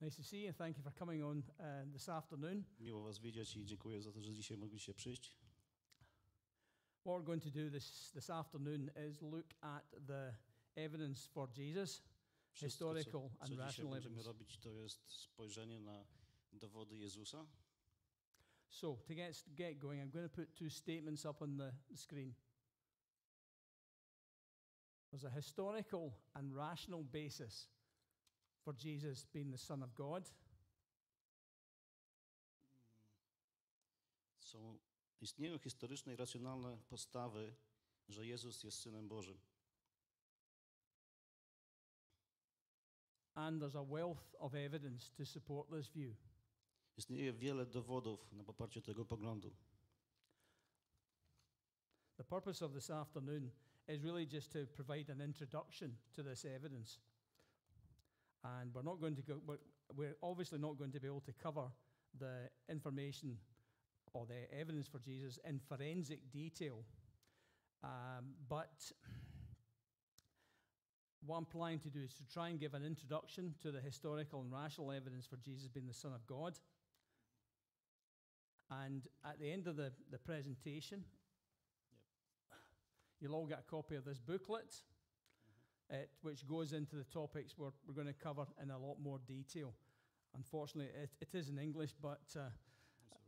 Nice to see you. Thank you for coming on this afternoon. Miło was widzieć i dziękuję za to, że dzisiaj mogliście przyjść. What we're going to do this afternoon is look at the evidence for Jesus, historical and co dzisiaj rational będziemy evidence. robić, to jest spojrzenie na dowody Jezusa. So to get going, I'm going to put two statements up on the screen. There's a historical and rational basis for Jesus being the Son of God. Istnieją historyczne i racjonalne podstawy, że Jezus jest Synem Bożym. And there's a wealth of evidence to support this view. Istnieje wiele dowodów na poparcie tego poglądu. The purpose of this afternoon is really just to provide an introduction to this evidence. And we're obviously not going to be able to cover the information or the evidence for Jesus in forensic detail. But what I'm planning to do is to try and give an introduction to the historical and rational evidence for Jesus being the Son of God. And at the end of the presentation, you'll all get a copy of this booklet, which goes into the topics we're going to cover in a lot more detail. Unfortunately, it is in English, but That's all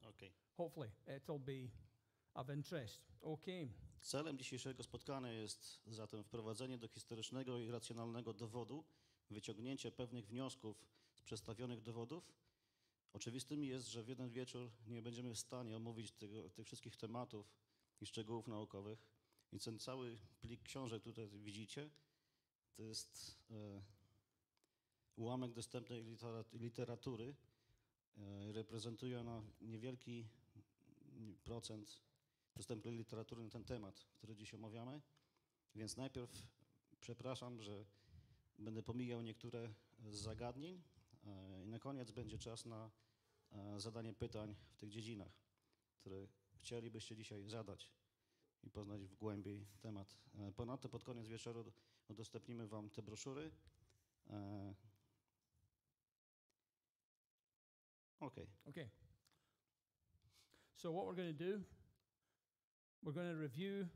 right. Okay. hopefully it'll be of interest. Okay. Celem dzisiejszego spotkania jest zatem wprowadzenie do historycznego i racjonalnego dowodu, wyciągnięcie pewnych wniosków z przedstawionych dowodów. Oczywistym jest, że w jeden wieczór nie będziemy w stanie omówić tych wszystkich tematów i szczegółów naukowych. Więc ten cały plik książek tutaj widzicie, to jest ułamek dostępnej literatury. Reprezentuje ona niewielki procent dostępnej literatury na ten temat, który dziś omawiamy. Więc najpierw przepraszam, że będę pomijał niektóre z zagadnień i na koniec będzie czas na zadanie pytań w tych dziedzinach, które chcielibyście dzisiaj zadać i poznać w głębiej temat. Ponadto pod koniec wieczoru udostępnimy wam te broszury. Okay. So what we're going to do, we're going to review,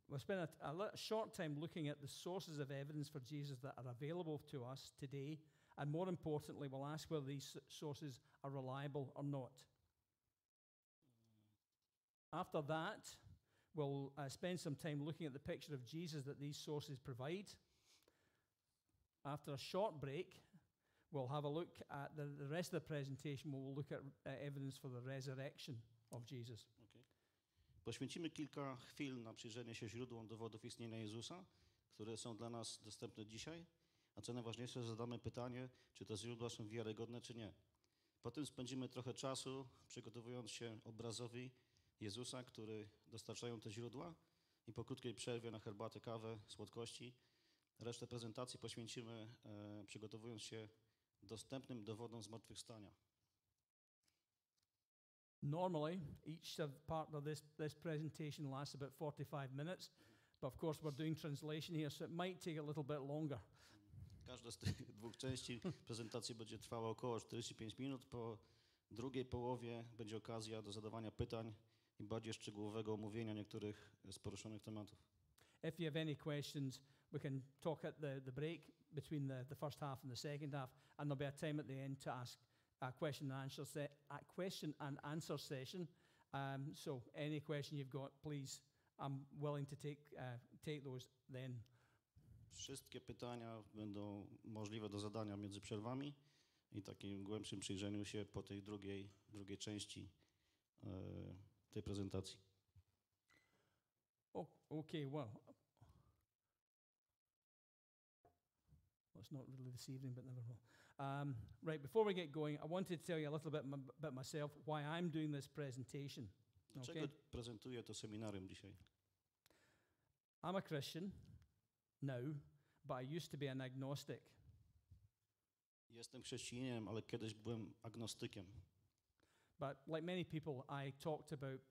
we'll spend a short time looking at the sources of evidence for Jesus that are available to us today, and more importantly, we'll ask whether these sources are reliable or not. After that, we'll spend some time looking at the picture of Jesus that these sources provide. After a short break, we'll have a look at the rest of the presentation. We'll look at evidence for the resurrection of Jesus. Okay. Poświęcimy kilka chwil na przyjrzenie się źródłom dowodów istnienia Jezusa, które są dla nas dostępne dzisiaj, a co najważniejsze, zadamy pytanie, czy te źródła są wiarygodne, czy nie. Potem spędzimy trochę czasu przygotowując się obrazowi Jezusa, który dostarczają te źródła, i po krótkiej przerwie na herbatę, kawę, słodkości resztę prezentacji poświęcimy przygotowując się dostępnym dowodom zmartwychwstania. Normally, each part of this presentation lasts about 45 minutes, but of course we're doing translation here, so it might take a little bit longer. Każda z tych dwóch części prezentacji będzie trwała około 45 minut. Po drugiej połowie będzie okazja do zadawania pytań i bardziej szczegółowego omówienia niektórych z poruszonych tematów. If you have any questions, we can talk at the break between the first half and the second half, and there'll be a time at the end to ask a question and answer session. So any question you've got, please, I'm willing to take those then. Wszystkie pytania będą możliwe do zadania między przerwami i takim głębszym przyjrzeniu się po tej drugiej części tej prezentacji. Okay, well, it's not really this evening, but never mind. Right, before we get going, I wanted to tell you a little bit about myself, why I'm doing this presentation. Dlaczego prezentuję to seminarium dzisiaj? I'm a Christian now, but I used to be an agnostic. Jestem chrześcijaninem, ale kiedyś byłem agnostykiem. But like many people, I talked about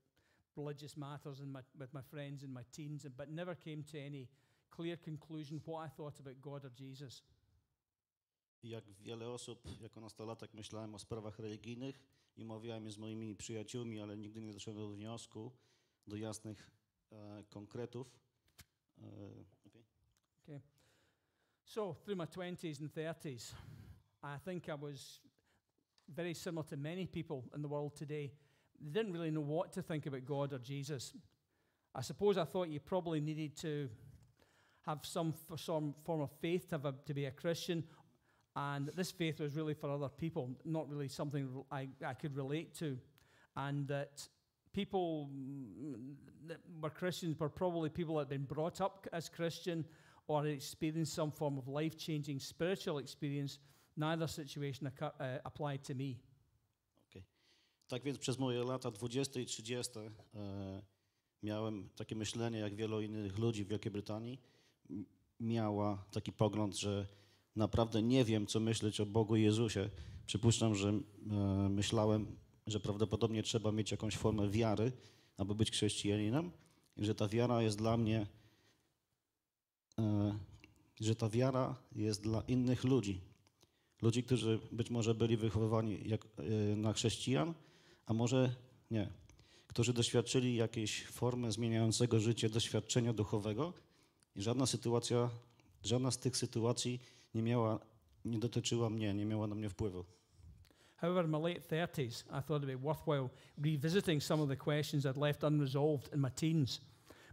religious matters with my friends in my teens, but never came to any clear conclusion what I thought about God or Jesus. Jak wiele osób, jako nastolatek myślałem o sprawach religijnych i omawiałem je z moimi przyjaciółmi, ale nigdy nie doszedłem do wniosku, do jasnych konkretów. Okay. Okay. So, through my 20s and 30s, I think I was very similar to many people in the world today. They didn't really know what to think about God or Jesus. I suppose I thought you probably needed to have some form of faith to be a Christian, and this faith was really for other people, not really something I could relate to, and that people that were Christians were probably people that had been brought up as Christian or had experienced some form of life-changing spiritual experience. Neither situation applied to me. Okay. Tak więc przez moje lata 20 i 30 miałem takie myślenie, jak wielu innych ludzi w Wielkiej Brytanii miała taki pogląd, że naprawdę nie wiem, co myśleć o Bogu i Jezusie. Przypuszczam, że myślałem, że prawdopodobnie trzeba mieć jakąś formę wiary, aby być chrześcijaninem i że ta wiara jest dla mnie, że ta wiara jest dla innych ludzi. Ludzi, którzy być może byli wychowywani na chrześcijan, a może nie. Którzy doświadczyli jakiejś formy zmieniającego życie doświadczenia duchowego i żadna z tych sytuacji nie dotyczyła mnie, nie miała na mnie wpływu. However, in my late 30s, I thought it would be worthwhile revisiting some of the questions I'd left unresolved in my teens.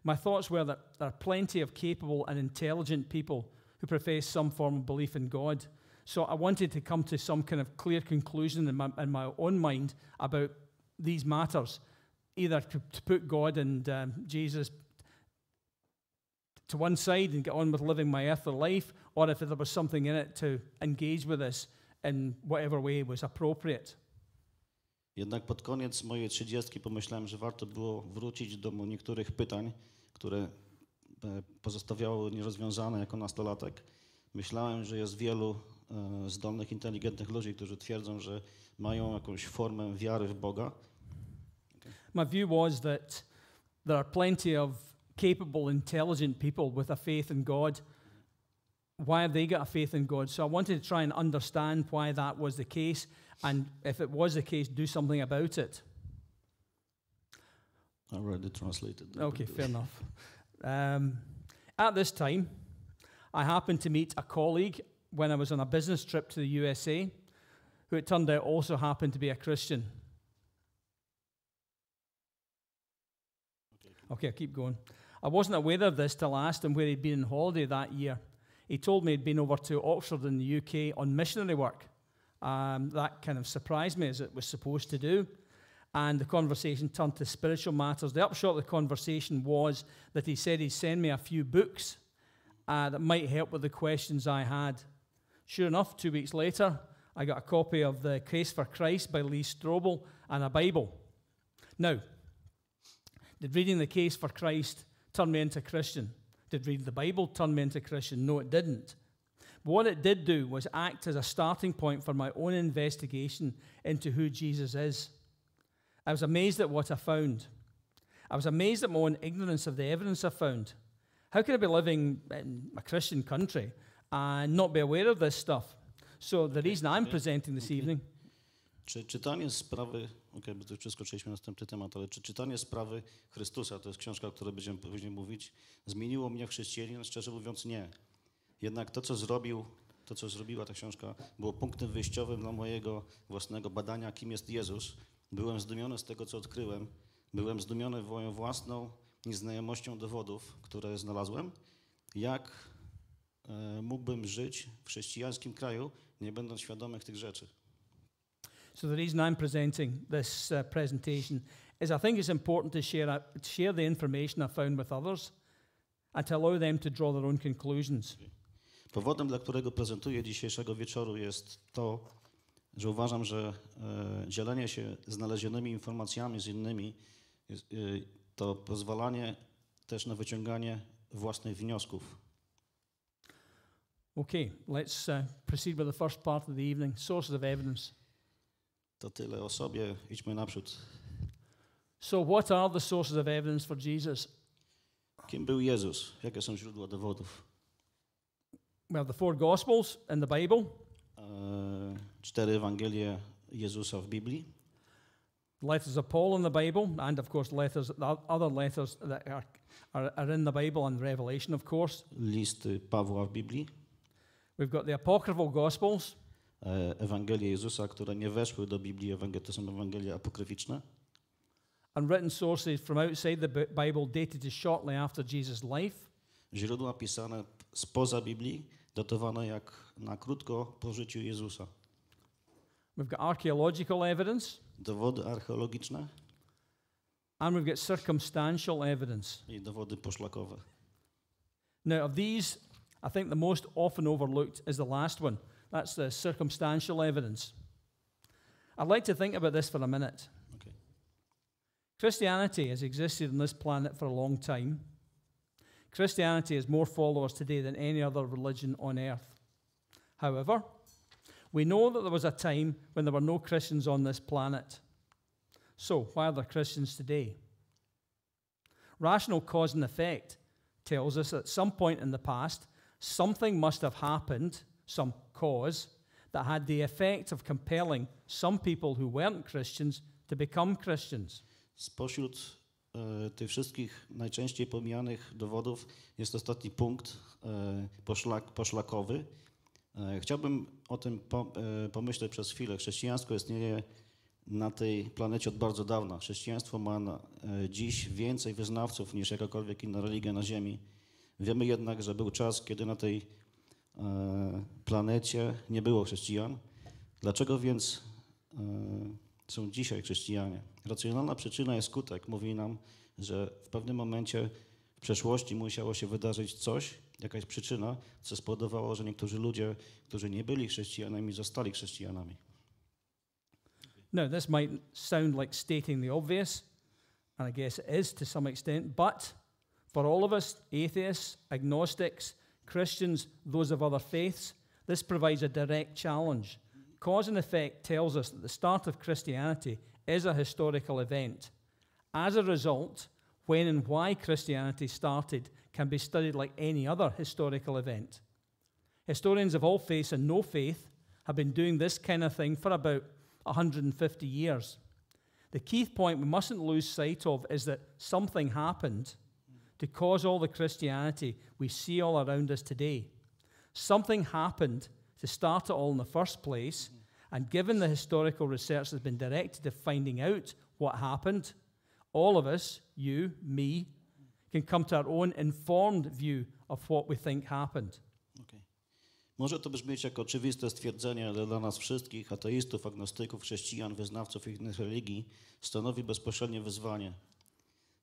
My thoughts were that there are plenty of capable and intelligent people who profess some form of belief in God. So I wanted to come to some kind of clear conclusion in my own mind about these matters, either to put God and Jesus to one side and get on with living my earthly life, or if there was something in it to engage with us in whatever way was appropriate. Jednak pod koniec mojej 30 pomyślałem, że warto było wrócić do niektórych pytań, które pozostawiały nierozwiązane jako nastolatek. Myślałem, że jest wielu zdolnych, inteligentnych ludzi, którzy twierdzą, że mają jakąś formę wiary w Boga. Okay. My view was that there are plenty of capable, intelligent people with a faith in God. Why have they got a faith in God? So I wanted to try and understand why that was the case, and if it was the case, do something about it. I already translated that. Okay, fair enough. At this time, I happened to meet a colleague when I was on a business trip to the USA, who it turned out also happened to be a Christian. Okay, I'll keep going. I wasn't aware of this till I asked him where he'd been on holiday that year. He told me he'd been over to Oxford in the UK on missionary work. That kind of surprised me, as it was supposed to do. And the conversation turned to spiritual matters. The upshot of the conversation was that he said he'd send me a few books that might help with the questions I had. Sure enough, 2 weeks later, I got a copy of The Case for Christ by Lee Strobel and a Bible. Now, did reading The Case for Christ turn me into a Christian? Did reading the Bible turn me into a Christian? No, it didn't. But what it did do was act as a starting point for my own investigation into who Jesus is. I was amazed at what I found. I was amazed at my own ignorance of the evidence I found. How can I be living in a Christian country and not be aware of this stuff? So the reason I'm presenting this evening... Czy czytanie sprawy, bo tu przeskoczyliśmy na następny temat, ale czy czytanie sprawy Chrystusa, to jest książka, o której będziemy później mówić, zmieniło mnie w chrześcijanin? Szczerze mówiąc nie. Jednak to, co zrobiła ta książka, było punktem wyjściowym dla mojego własnego badania, kim jest Jezus. Byłem zdumiony z tego, co odkryłem. Byłem zdumiony moją własną nieznajomością dowodów, które znalazłem. Jak mógłbym żyć w chrześcijańskim kraju, nie będąc świadomych tych rzeczy? So the reason I'm presenting this presentation is I think it's important to share the information I found with others and to allow them to draw their own conclusions. Powodem, dla którego prezentuję dzisiejszego wieczoru, jest to, że uważam, że dzielenie się znalezionymi informacjami z innymi to pozwalanie też na wyciąganie własnych wniosków. Okay, let's proceed with the first part of the evening, sources of evidence. To tyle o sobie, idźmy naprzód. So what are the sources of evidence for Jesus? Kim był Jezus? Jakie są źródła dowodów? We have the four Gospels in the Bible. 4 Ewangelie Jezusa w Biblii. Letters of Paul in the Bible, and of course other letters that are in the Bible and Revelation, of course. Listy Pawła w Biblii. We've got the apocryphal Gospels. Ewangelie Jezusa, które nie weszły do Biblii, to są Ewangelie apokryficzne. And written sources from outside the Bible dated to shortly after Jesus' life. Źródła pisane spoza Biblii, datowane jak na krótko po życiu Jezusa. We've got archaeological evidence. Dowody archeologiczne. And we've got circumstantial evidence. I dowody poszlakowe. Now, of these, I think the most often overlooked is the last one. That's the circumstantial evidence. I'd like to think about this for a minute. Okay. Christianity has existed on this planet for a long time. Christianity has more followers today than any other religion on earth. However, we know that there was a time when there were no Christians on this planet. So, why are there Christians today? Rational cause and effect tells us that at some point in the past, something must have happened, some cause, that had the effect of compelling some people who weren't Christians to become Christians. Spośród tych wszystkich najczęściej pomijanych dowodów jest ostatni punkt poszlakowy. Chciałbym o tym pomyśleć przez chwilę. Chrześcijaństwo istnieje na tej planecie od bardzo dawna. Chrześcijaństwo ma dziś więcej wyznawców niż jakakolwiek inna religia na ziemi. Wiemy jednak, że był czas, kiedy na tej planecie nie było chrześcijan. Dlaczego więc są dzisiaj chrześcijanie? Racjonalna przyczyna i skutek mówi nam, że w pewnym momencie w przeszłości musiało się wydarzyć coś, jakaś przyczyna, co spowodowało, że niektórzy ludzie, którzy nie byli chrześcijanami, zostali chrześcijanami. Now, this might sound like stating the obvious, and I guess it is to some extent, but for all of us, atheists, agnostics, Christians, those of other faiths, this provides a direct challenge. Cause and effect tells us that the start of Christianity is a historical event. As a result, when and why Christianity started can be studied like any other historical event. Historians of all faiths and no faith have been doing this kind of thing for about 150 years. The key point we mustn't lose sight of is that something happened to cause all the Christianity we see all around us today. Something happened to start it all in the first place, and given the historical research that's been directed to finding out what happened, all of us, you, me, can come to our own informed view of what we think happened. Okay. Może to brzmieć jak oczywiste stwierdzenie, ale dla nas wszystkich, ateistów, agnostyków, chrześcijan, wyznawców innych religii, stanowi bezpośrednie wyzwanie.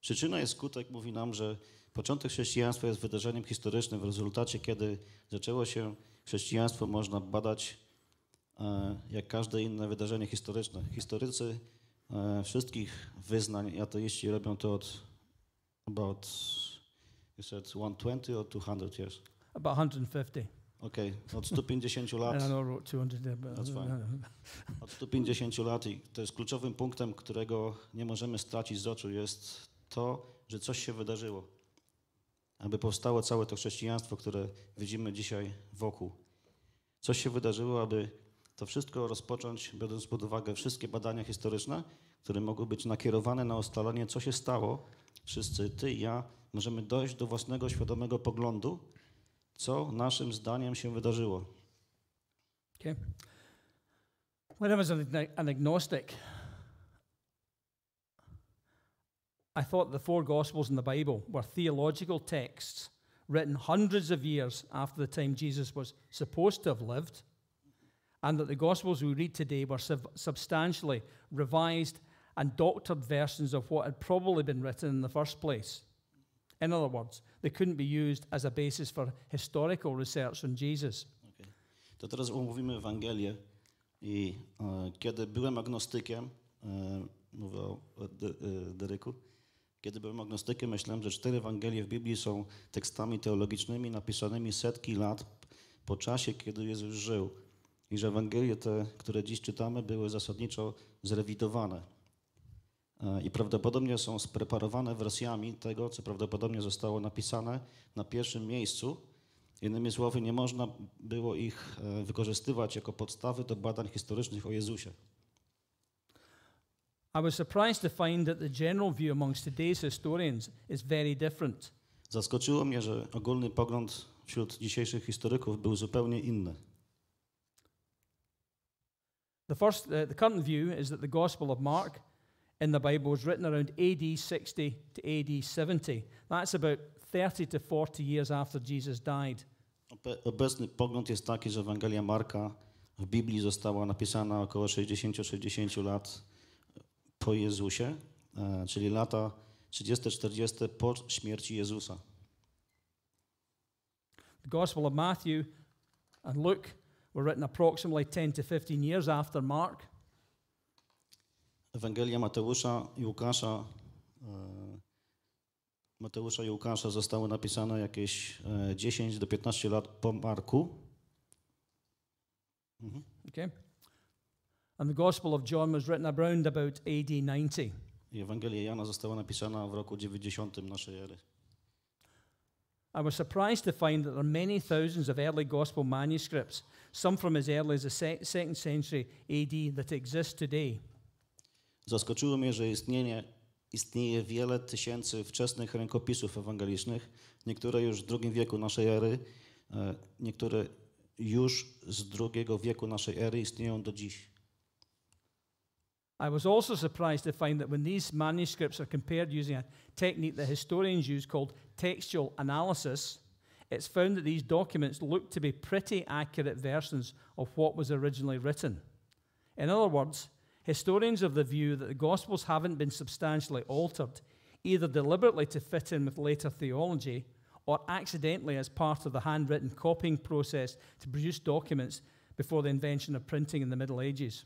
Przyczyna i skutek mówi nam, że początek chrześcijaństwa jest wydarzeniem historycznym. W rezultacie, kiedy zaczęło się chrześcijaństwo, można badać jak każde inne wydarzenie historyczne. Historycy wszystkich wyznań, ateiści robią to od about, you said 120 or 200 years? About 150. Okej, od 150 lat. I know I wrote 200 there, but That's fine. Od 150 lat i to jest kluczowym punktem, którego nie możemy stracić z oczu, jest to, że coś się wydarzyło. Aby powstało całe to chrześcijaństwo, które widzimy dzisiaj wokół. Coś się wydarzyło, aby to wszystko rozpocząć, biorąc pod uwagę wszystkie badania historyczne, które mogą być nakierowane na ustalenie, co się stało. Wszyscy, ty i ja, możemy dojść do własnego świadomego poglądu, co naszym zdaniem się wydarzyło. Okay. When I was an agnostic, I thought the four Gospels in the Bible were theological texts written hundreds of years after the time Jesus was supposed to have lived, and that the Gospels we read today were substantially revised and doctored versions of what had probably been written in the first place. In other words, they couldn't be used as a basis for historical research on Jesus. Okay. To teraz omówimy Ewangelię i kiedy byłem agnostykiem, mówię o Deryku, kiedy byłem agnostykiem, myślałem, że 4 Ewangelie w Biblii są tekstami teologicznymi napisanymi setki lat po czasie, kiedy Jezus żył. I że Ewangelie te, które dziś czytamy, były zasadniczo zrewidowane. I prawdopodobnie są spreparowane wersjami tego, co prawdopodobnie zostało napisane na pierwszym miejscu. Innymi słowy, nie można było ich wykorzystywać jako podstawy do badań historycznych o Jezusie. I was surprised to find that the general view amongst today's historians is very different. Zaskoczyło mnie, że ogólny pogląd wśród dzisiejszych historyków był zupełnie inny. The current view is that the Gospel of Mark in the Bible was written around AD 60 to AD 70. That's about 30 to 40 years after Jesus died. Obecny pogląd jest taki, że Ewangelia Marka w Biblii została napisana około 60-60 lat po Jezusie, czyli lata 30-40 po śmierci Jezusa. The Gospel of Matthew and Luke were written approximately 10 to 15 years after Mark. Ewangelia Mateusza i Łukasza zostały napisane jakieś 10 do 15 lat po Marku. Okay. And the Gospel of John was written around about AD 90. I Ewangelia Jana została napisana w roku 90 naszej ery. I was surprised to find that there are many thousands of early Gospel manuscripts, some from as early as the 2nd century AD, that exist today. Zaskoczyło mnie, że istnieje wiele tysięcy wczesnych rękopisów ewangelicznych, niektóre już w II wieku naszej ery, niektóre już z II wieku naszej ery istnieją do dziś. I was also surprised to find that when these manuscripts are compared using a technique that historians use called Textual Analysis, it's found that these documents look to be pretty accurate versions of what was originally written. In other words, historians of the view that the Gospels haven't been substantially altered, either deliberately to fit in with later theology or accidentally as part of the handwritten copying process to produce documents before the invention of printing in the Middle Ages.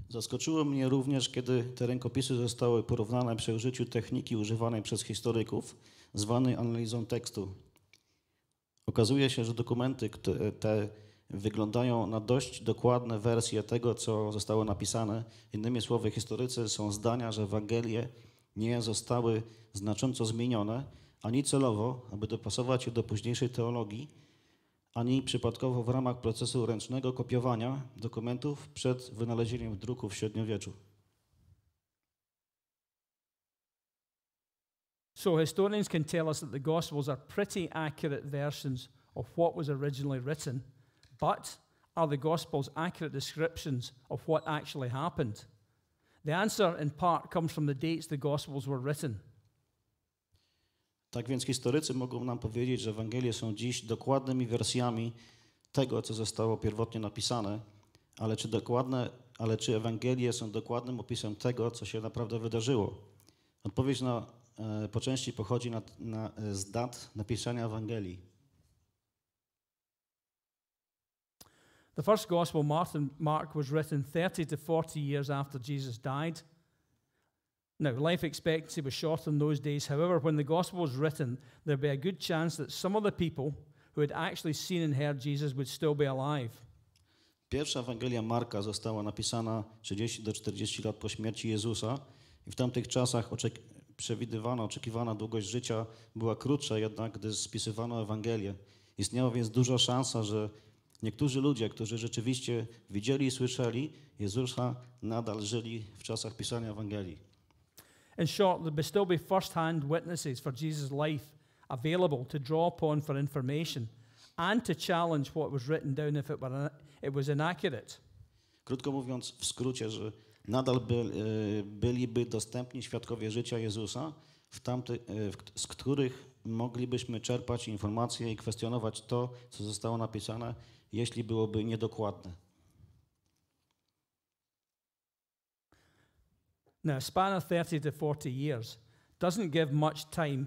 Zaskoczyło mnie również, kiedy te rękopisy zostały porównane przy użyciu techniki używanej przez historyków, zwanej analizą tekstu. Okazuje się, że dokumenty te wyglądają na dość dokładne wersje tego, co zostało napisane. Innymi słowy, historycy są zdania, że Ewangelie nie zostały znacząco zmienione, ani celowo, aby dopasować je do późniejszej teologii, ani przypadkowo w ramach procesu ręcznego kopiowania dokumentów przed wynalezieniem druku w średniowieczu. So historians can tell us that the Gospels are pretty accurate versions of what was originally written, but are the Gospels accurate descriptions of what actually happened? The answer in part comes from the dates the Gospels were written. Tak więc historycy mogą nam powiedzieć, że Ewangelie są dziś dokładnymi wersjami tego, co zostało pierwotnie napisane, ale czy Ewangelie są dokładnym opisem tego, co się naprawdę wydarzyło? Odpowiedź po części pochodzi z dat napisania Ewangelii. The first Gospel, Mark, was written 30 to 40 years after Jesus died. Now, life expectancy was short in those days. However, when the Gospel was written, there'd be a good chance that some of the people who had actually seen and heard Jesus would still be alive. Pierwsza Ewangelia Marka została napisana 30 do 40 lat po śmierci Jezusa i w tamtych czasach oczekiwana długość życia była krótsza jednak, gdy spisywano Ewangelię. Istniała więc duża szansa, że niektórzy ludzie, którzy rzeczywiście widzieli i słyszeli Jezusa, nadal żyli w czasach pisania Ewangelii. In short, there would still be first-hand witnesses for Jesus' life available to draw upon for information and to challenge what was written down if it was inaccurate. Krótko mówiąc, w skrócie, że nadal byliby dostępni świadkowie życia Jezusa, z których moglibyśmy czerpać informacje i kwestionować to, co zostało napisane, jeśli byłoby niedokładne. Now, a span of 30 to 40 years doesn't give much time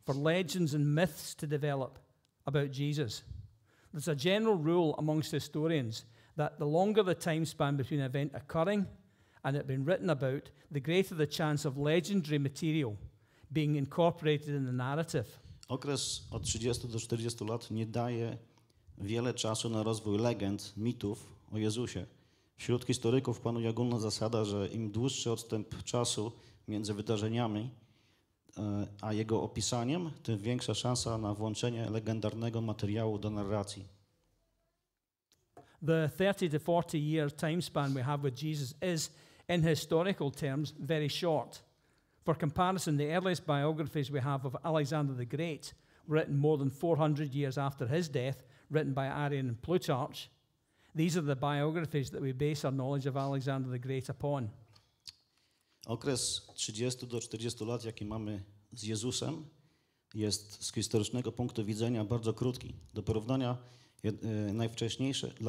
for legends and myths to develop about Jesus. There's a general rule amongst historians that the longer the time span between an event occurring and it being written about, the greater the chance of legendary material being incorporated in the narrative. Okres od 30 do 40 lat nie daje wiele czasu na rozwój legend, mitów o Jezusie. Wśród historyków panuje ogólna zasada, że im dłuższy odstęp czasu między wydarzeniami, a jego opisaniem, tym większa szansa na włączenie legendarnego materiału do narracji. The 30 to 40 year time span we have with Jesus is, in historical terms, very short. For comparison, the earliest biographies we have of Alexander the Great, written more than 400 years after his death, written by Arrian and Plutarch. These are the biographies that we base our knowledge of Alexander the Great upon. Okres 30 do 40 lat, jaki mamy z Jezusem, jest z historycznego punktu widzenia bardzo krótki. Dla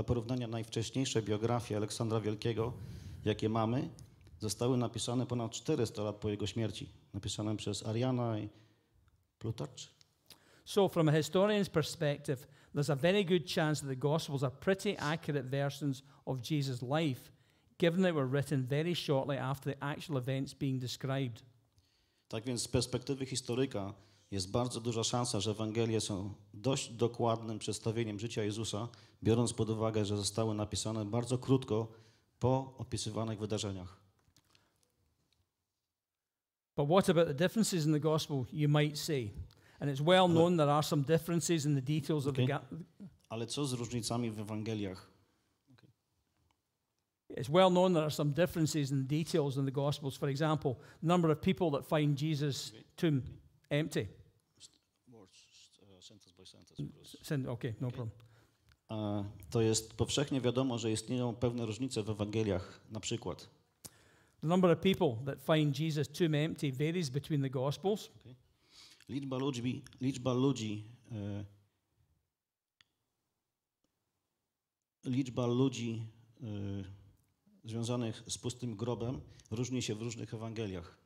porównania najwcześniejsze biografie Aleksandra Wielkiego, jakie mamy, zostały napisane ponad 400 lat po jego śmierci. Napisane przez Ariana i Plutarch. So from a historian's perspective, there's a very good chance that the Gospels are pretty accurate versions of Jesus' life, given they were written very shortly after the actual events being described. Tak więc z perspektywy historyka jest bardzo duża szansa, że Ewangelie są dość dokładnym przedstawieniem życia Jezusa, biorąc pod uwagę, że zostały napisane bardzo krótko po opisywanych wydarzeniach. But what about the differences in the Gospel, you might say? And it's well known there are some differences in the details of the... Ale co z różnicami w Ewangeliach? It's well known there are some differences in the details in the Gospels. For example, the number of people that find Jesus' tomb empty. Okay, no problem. To jest powszechnie wiadomo, że istnieją pewne różnice w Ewangeliach. Na przykład the number of people that find Jesus' tomb empty varies between the Gospels. Okay. Liczba ludzi związanych z pustym grobem różni się w różnych Ewangeliach.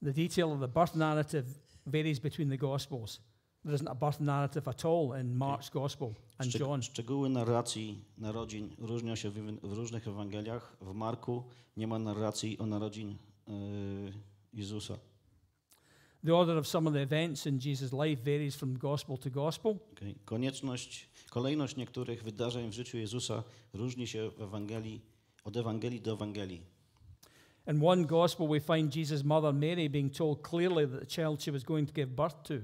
The detail of the birth narrative varies between the Gospels. There isn't a birth narrative at all in Mark's Gospel and John. Szczegóły narracji narodzin różnią się w różnych Ewangeliach. W Marku nie ma narracji o narodzin Jezusa. The order of some of the events in Jesus' life varies from gospel to gospel. Okay. Kolejność niektórych wydarzeń w życiu Jezusa różni się od Ewangelii do Ewangelii. In one gospel we find Jesus' mother Mary being told clearly that the child she was going to give birth to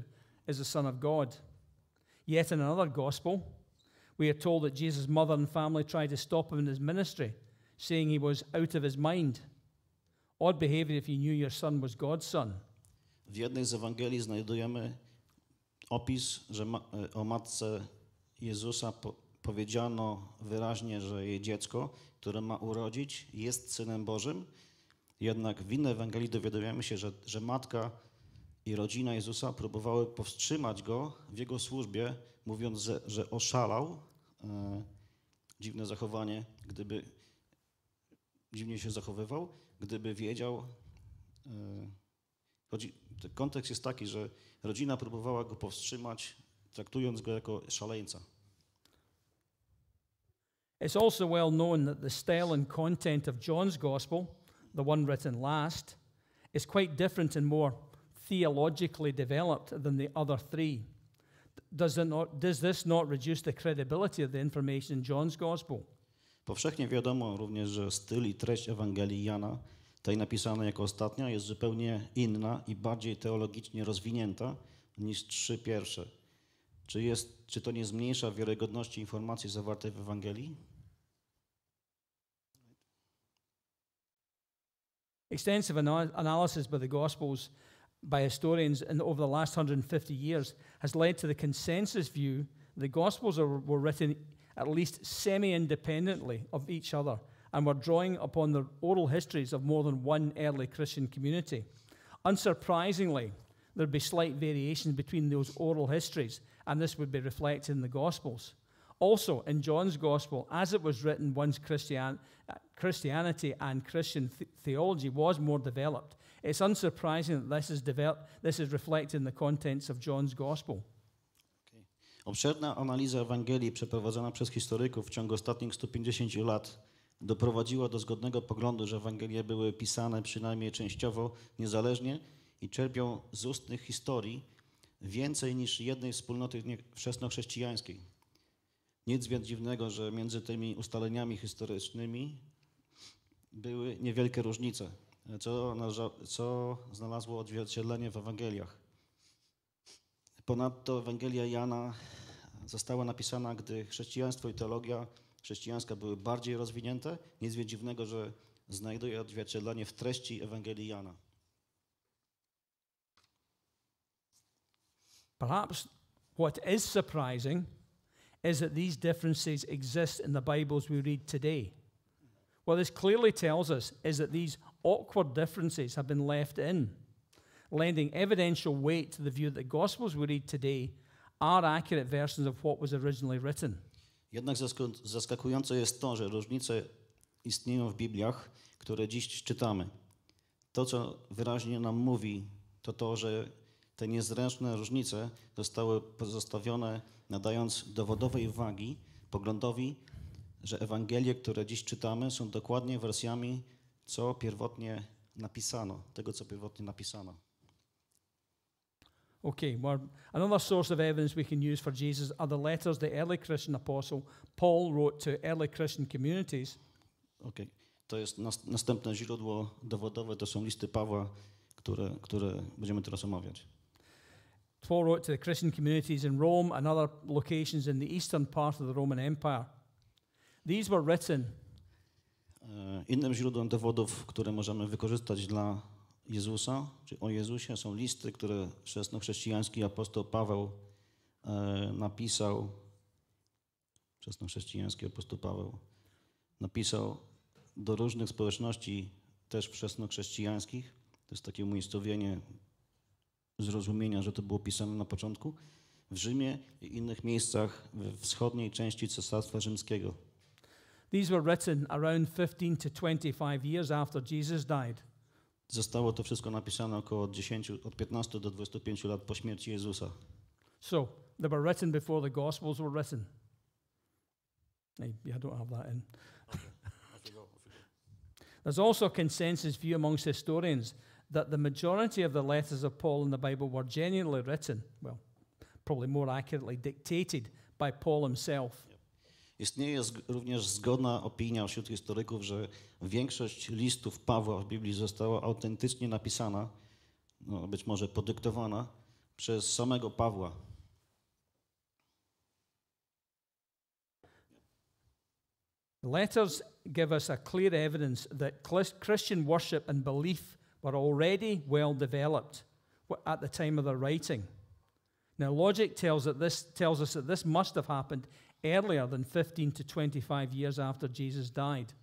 is the Son of God. Yet in another gospel we are told that Jesus' mother and family tried to stop him in his ministry, saying he was out of his mind. Odd behavior if you knew your son was God's son. W jednej z Ewangelii znajdujemy opis, że o matce Jezusa powiedziano wyraźnie, że jej dziecko, które ma urodzić, jest Synem Bożym. Jednak w innej Ewangelii dowiadujemy się, że matka i rodzina Jezusa próbowały powstrzymać go w jego służbie, mówiąc, że oszalał. Dziwne zachowanie, dziwnie się zachowywał, gdyby wiedział. Kontekst jest taki, że rodzina próbowała go powstrzymać, traktując go jako szaleńca. It's also well known that the style and content of John's Gospel, the one written last, is quite different and more theologically developed than the other three. Does this not reduce the credibility of the information in John's Gospel? Powszechnie wiadomo również, że styl i treść Ewangelii Jana, tej napisanej jako ostatnia, jest zupełnie inna i bardziej teologicznie rozwinięta niż trzy pierwsze. Czy to nie zmniejsza wiarygodności informacji zawartej w Ewangelii? Extensive analysis by the Gospels by historians over the last 150 years has led to the consensus view that the Gospels were written at least semi-independently of each other and were drawing upon the oral histories of more than one early Christian community. Unsurprisingly, there would be slight variations between those oral histories, and this would be reflected in the Gospels. Also, in John's Gospel, as it was written once Christianity and Christian theology was more developed, it's unsurprising that this is reflected in the contents of John's Gospel. Okay. Obszerna analiza Ewangelii przeprowadzona przez historyków w ciągu ostatnich 150 lat doprowadziła do zgodnego poglądu, że Ewangelie były pisane przynajmniej częściowo niezależnie i czerpią z ustnych historii więcej niż jednej wspólnoty wczesnochrześcijańskiej. Nic więc dziwnego, że między tymi ustaleniami historycznymi były niewielkie różnice. co znalazło odzwierciedlenie w Ewangeliach. Ponadto Ewangelia Jana została napisana, gdy chrześcijaństwo i teologia chrześcijańska były bardziej rozwinięte. Nic więc dziwnego, że znajduje odzwierciedlenie w treści Ewangelii Jana. Perhaps what is surprising is that these differences exist in the Bibles we read today. What this clearly tells us is that these awkward differences have been left in, lending evidential weight to the view that the Gospels we read today are accurate versions of what was originally written. Jednak zaskakujące jest to, że różnice istnieją w Bibliach, które dziś czytamy. To, co wyraźnie nam mówi, to, że te niezręczne różnice zostały pozostawione, nadając dowodowej wagi poglądowi, że Ewangelie, które dziś czytamy, są dokładnie wersjami, co pierwotnie napisano, tego, co pierwotnie napisano. Okay, well, another source of evidence we can use for Jesus are the letters the early Christian apostle Paul wrote to early Christian communities. Okay. To jest następne źródło dowodowe, to są listy Pawła, które będziemy teraz omawiać. Paul wrote to the Christian communities in Rome and other locations in the eastern part of the Roman Empire. These were written. Innym źródłem dowodów, które możemy wykorzystać dla Jezusa, czy o Jezusie, są listy, które wczesnochrześcijański apostoł Paweł napisał. Wczesnochrześcijański apostoł Paweł napisał do różnych społeczności, też wczesnochrześcijańskich. To jest takie umiejscowienie zrozumienia, że to było pisane na początku w Rzymie i innych miejscach w wschodniej części Cesarstwa Rzymskiego. These were written around 15 to 25 years after Jesus died. Zostało to wszystko napisane około od 15 do 25 lat po śmierci Jezusa. So, they were written before the Gospels were written. I don't have that in. There's also a consensus view amongst historians that the majority of the letters of Paul in the Bible were genuinely written, well, probably more accurately dictated by Paul himself. Istnieje również zgodna opinia wśród historyków, że większość listów Pawła w Biblii została autentycznie napisana, być może podyktowana przez samego Pawła. The letters give us a clear evidence that Christian worship and belief were already well developed at the time of their writing. Now, logic tells us that this must have happened earlier than 15 to 25 years after Jesus died.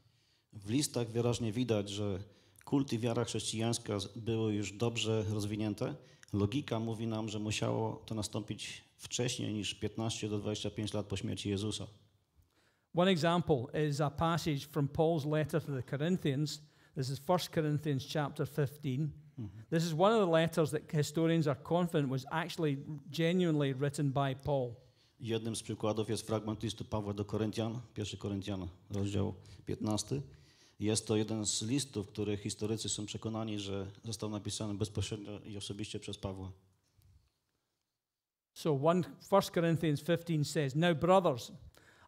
W listach wyraźnie widać, że kult i wiara chrześcijańska były już dobrze rozwinięte. Logika mówi nam, że musiało to nastąpić wcześniej niż 15 do 25 lat po śmierci Jezusa. One example is a passage from Paul's letter to the Corinthians. This is 1 Corinthians chapter 15. This is one of the letters that historians are confident was actually genuinely written by Paul. Jednym z przykładów jest fragment listu Pawła do Koryntian, 1 Koryntian, rozdział 15. Jest to jeden z listów, który historycy są przekonani, że został napisany bezpośrednio i osobiście przez Pawła. So 1 Corinthians 15 says, "Now brothers,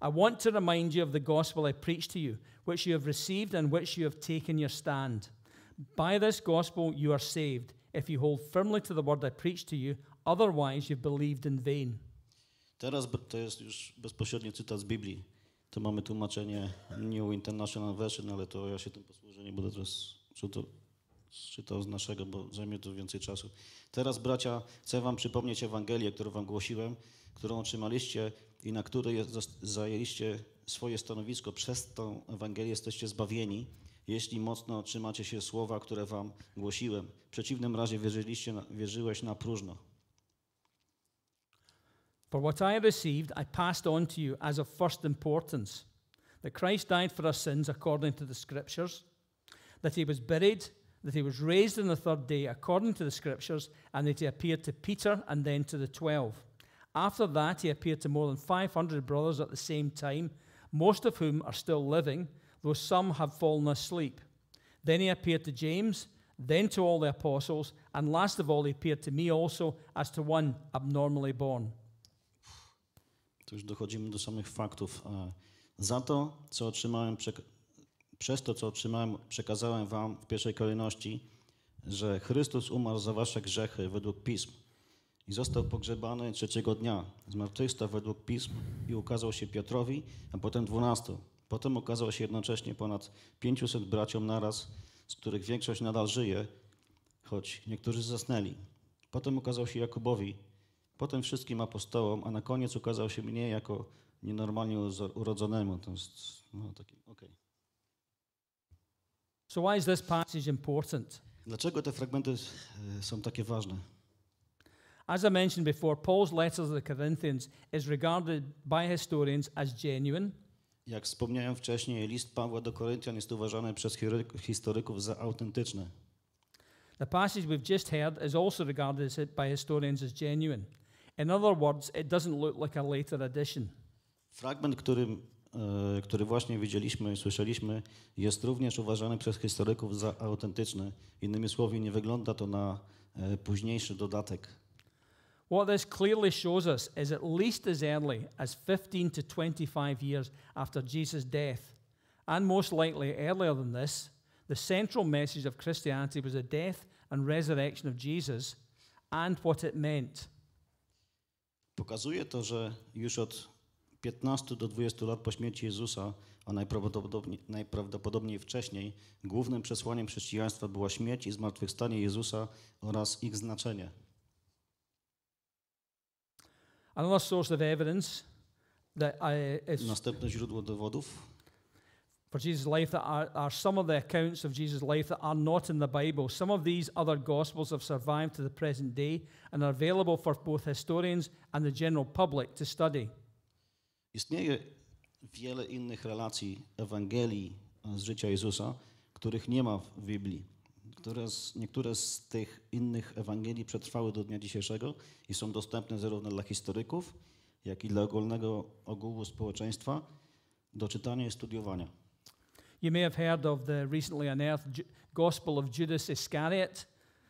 I want to remind you of the gospel I preached to you, which you have received and which you have taken your stand. By this gospel you are saved, if you hold firmly to the word I preached to you, otherwise you believed in vain." Teraz to jest już bezpośredni cytat z Biblii. Tu mamy tłumaczenie New International Version, ale to ja się tym posłużę, nie będę teraz czytał z naszego, bo zajmie to więcej czasu. Teraz, bracia, chcę wam przypomnieć Ewangelię, którą wam głosiłem, którą otrzymaliście i na której zajęliście swoje stanowisko. Przez tą Ewangelię jesteście zbawieni, jeśli mocno trzymacie się słowa, które wam głosiłem. W przeciwnym razie wierzyłeś na próżno. For what I received, I passed on to you as of first importance, that Christ died for our sins according to the Scriptures, that he was buried, that he was raised on the third day according to the Scriptures, and that he appeared to Peter and then to the 12. After that, he appeared to more than 500 brothers at the same time, most of whom are still living, though some have fallen asleep. Then he appeared to James, then to all the apostles, and last of all, he appeared to me also as to one abnormally born. Tu już dochodzimy do samych faktów. Za to, co otrzymałem Przez to, co otrzymałem, przekazałem wam w pierwszej kolejności, że Chrystus umarł za wasze grzechy według Pism i został pogrzebany trzeciego dnia. Zmartwychwstał według Pism i ukazał się Piotrowi, a potem 12. Potem ukazał się jednocześnie ponad 500 braciom naraz, z których większość nadal żyje, choć niektórzy zasnęli. Potem ukazał się Jakubowi, potem wszystkim apostołom, a na koniec ukazał się mnie jako nienormalnie urodzonemu. To jest taki, okej. So why is this passage important? Dlaczego te fragmenty są takie ważne? As I mentioned before, Paul's letter to the Corinthians is regarded by historians as genuine. Jak wspomniałem wcześniej, list Pawła do Koryntian jest uważany przez historyków za autentyczny. The passage we've just heard is also regarded by historians as genuine. In other words, it doesn't look like a later addition. Fragment, który właśnie widzieliśmy i słyszeliśmy, jest również uważany przez historyków za autentyczny. Innymi słowy, nie wygląda to na późniejszy dodatek. What this clearly shows us is at least as early as 15 to 25 years after Jesus' death, and most likely earlier than this, the central message of Christianity was the death and resurrection of Jesus and what it meant. Pokazuje to, że już od 15 do 20 lat po śmierci Jezusa, a najprawdopodobniej wcześniej, głównym przesłaniem chrześcijaństwa była śmierć i zmartwychwstanie Jezusa oraz ich znaczenie. Another source of evidence that is Następne źródło dowodów for Jesus' life that are some of the accounts of Jesus' life that are not in the Bible. Some of these other Gospels have survived to the present day and are available for both historians and the general public to study. Istnieje wiele innych relacji Ewangelii z życia Jezusa, których nie ma w Biblii. Niektóre z tych innych Ewangelii przetrwały do dnia dzisiejszego i są dostępne zarówno dla historyków, jak i dla ogółu społeczeństwa do czytania i studiowania. You may have heard of the recently unearthed Gospel of Judas Iscariot.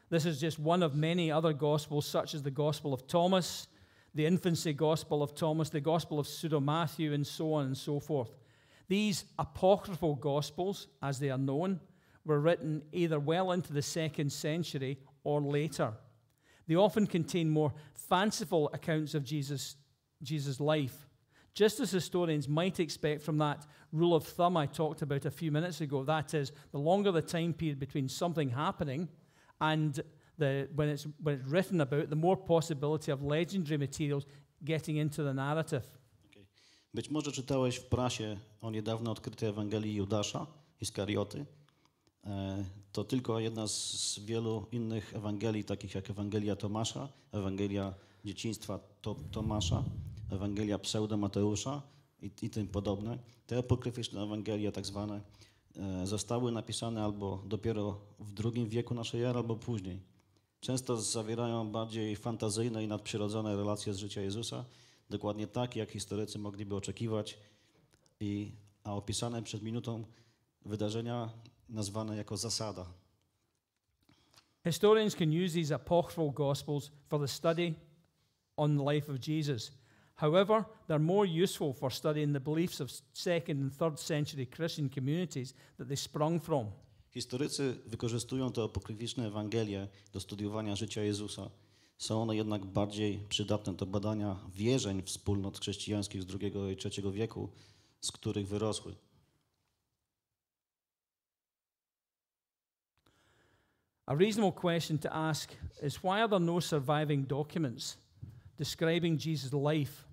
This is just one of many other Gospels, such as the Gospel of Thomas, the infancy Gospel of Thomas, the Gospel of Pseudo-Matthew, and so on and so forth. These apocryphal Gospels, as they are known, were written either well into the 2nd century or later. They often contain more fanciful accounts of Jesus' life, just as historians might expect from that rule of thumb I talked about a few minutes ago. That is, the longer the time period between something happening and when it's written about, the more possibility of legendary materials getting into the narrative. Okay. Być może czytałeś w prasie o niedawno odkrytej Ewangelii Judasza Iskarioty. To tylko jedna z wielu innych Ewangelii, takich jak Ewangelia Tomasza, Ewangelia dzieciństwa Tomasza, Ewangelia Pseudo-Mateusza i tym podobne. Te apokryficzne Ewangelie tak zwane zostały napisane albo dopiero w II wieku naszej ery, albo później. Często zawierają bardziej fantazyjne i nadprzyrodzone relacje z życia Jezusa, dokładnie tak, jak historycy mogliby oczekiwać, a opisane przed minutą wydarzenia nazwane jako zasada. Historians can use these apocryphal Gospels for the study on the life of Jesus. However, they're more useful for studying the beliefs of 2nd and 3rd century Christian communities that they sprung from. Historycy wykorzystują te apokryficzne Ewangelie do studiowania życia Jezusa. Są one jednak bardziej przydatne do badania wierzeń wspólnot chrześcijańskich z II i III wieku, z których wyrosły. A reasonable question to ask is, why are there no surviving documents describing Jesus' life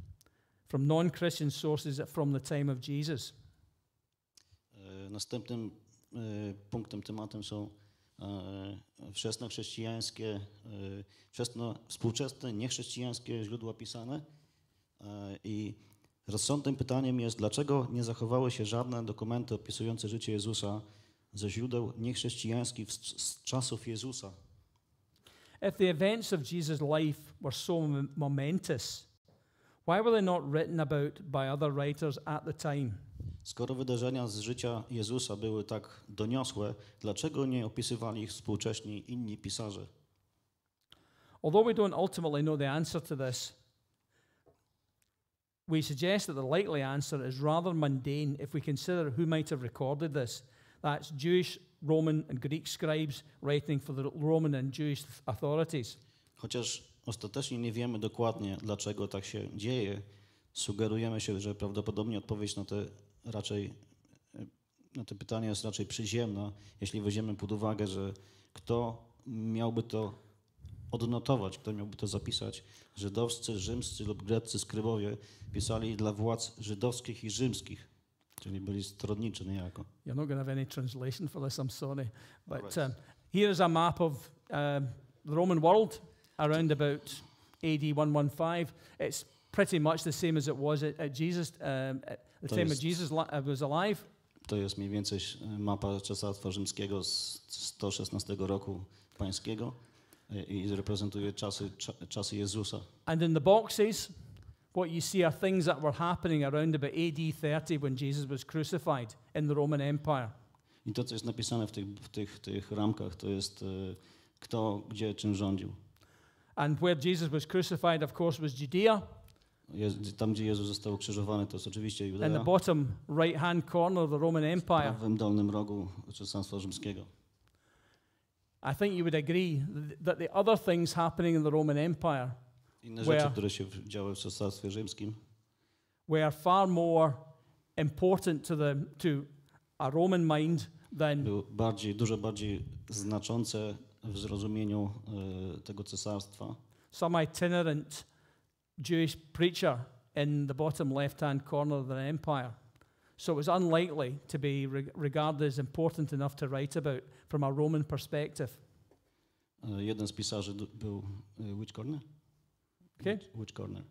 from non-Christian sources from the time of Jesus? Następnym punktem, tematem są współczesne, niechrześcijańskie źródła pisane. I rozsądnym pytaniem jest, dlaczego nie zachowały się żadne dokumenty opisujące życie Jezusa ze źródeł niechrześcijańskich z czasów Jezusa. If the events of Jesus' life were so momentous, why were they not written about by other writers at the time? Skoro wydarzenia z życia Jezusa były tak doniosłe, dlaczego nie opisywali ich współcześni inni pisarze? Although we don't ultimately know the answer to this, we suggest that the likely answer is rather mundane if we consider who might have recorded this. That's Jewish, Roman, and Greek scribes writing for the Roman and Jewish authorities. Chociaż ostatecznie nie wiemy dokładnie, dlaczego tak się dzieje, sugerujemy się, że prawdopodobnie odpowiedź na te pytania jest raczej przyziemna, jeśli weźmiemy pod uwagę, że kto miałby to odnotować, kto miałby to zapisać. Żydowscy, rzymscy lub greccy skrybowie pisali dla władz żydowskich i rzymskich, czyli byli stronniczy niejako. You're not going to have any translation for this, I'm sorry. But Right. Here is a map of the Roman world around about AD 115. It's pretty much the same as it was at Jesus, at the To time jest- Jesus was alive. To jest mniej więcej mapa Cesarstwa Rzymskiego z 116 roku pańskiego i reprezentuje czasy Jezusa. And in the boxes, what you see are things that were happening around about AD 30 when Jesus was crucified in the Roman Empire. I to, co jest napisane w tych ramkach, to jest kto, gdzie, czym rządził. And where Jesus was crucified, of course, was Judea. Tam, gdzie Jezus został ukrzyżowany, to jest oczywiście In the Judea, bottom right-hand corner of the Roman w Empire. prawym dolnym rogu Cesarstwa Rzymskiego. I think you would agree that the other things happening in the Roman Empire Inne Where- rzeczy, które się działy w Cesarstwie Rzymskim, were far more important to a Roman mind than były dużo bardziej znaczące w zrozumieniu tego cesarstwa. some itinerant Jewish preacher in the bottom left-hand corner of the empire. So it was unlikely to be regarded as important enough to write about from a Roman perspective. Jeden z pisarzy był which corner? Okay. Which corner?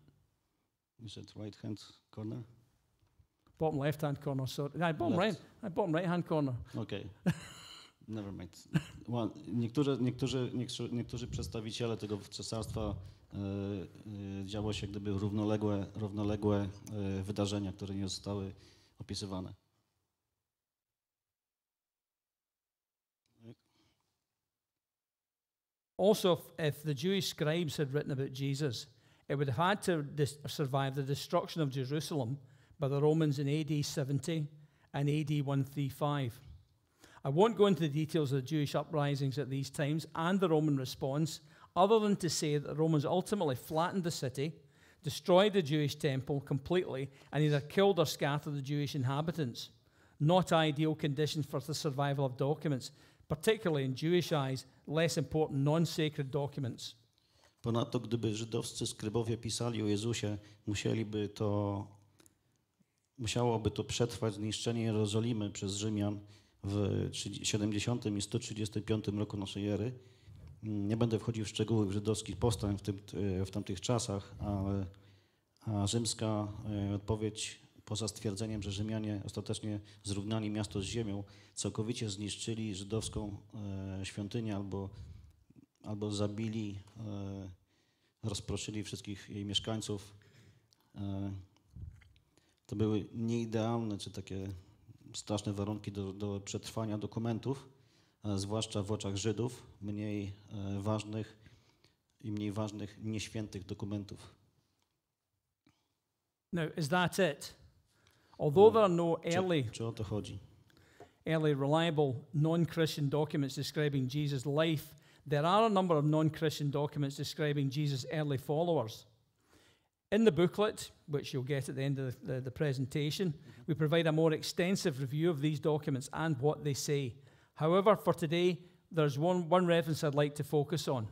You said right hand corner? Bottom left-hand corner, sorry. No, bottom Left. bottom right-hand corner. Okay. Never mind. Niektórzy przedstawiciele tego cesarstwa działo się jak gdyby równoległe wydarzenia, które nie zostały opisywane. Also, if the Jewish scribes had written about Jesus, it would have had to survive the destruction of Jerusalem by the Romans in AD 70 and AD 135. I won't go into the details of the Jewish uprisings at these times and the Roman response, other than to say that the Romans ultimately flattened the city, destroyed the Jewish temple completely, and either killed or scattered the Jewish inhabitants. Not ideal conditions for the survival of documents, particularly in Jewish eyes, less important non-sacred documents. Ponadto, gdyby żydowscy skrybowie pisali o Jezusie, musiałoby to przetrwać zniszczenie Jerozolimy przez Rzymian w 70 i 135 roku naszej ery. Nie będę wchodził w szczegóły żydowskich powstań w tamtych czasach, a rzymska odpowiedź, poza stwierdzeniem, że Rzymianie ostatecznie zrównali miasto z ziemią, całkowicie zniszczyli żydowską świątynię albo zabili, rozproszyli wszystkich jej mieszkańców. To były nieidealne, czy takie straszne warunki do przetrwania dokumentów, zwłaszcza w oczach Żydów, mniej ważnych, nieświętych dokumentów. Now, is that it? Although there are no Czy o to chodzi? early reliable non-Christian documents describing Jesus' life, there are a number of non-Christian documents describing Jesus' early followers. In the booklet, which you'll get at the end of the presentation, we provide a more extensive review of these documents and what they say. However, for today, there's one reference I'd like to focus on.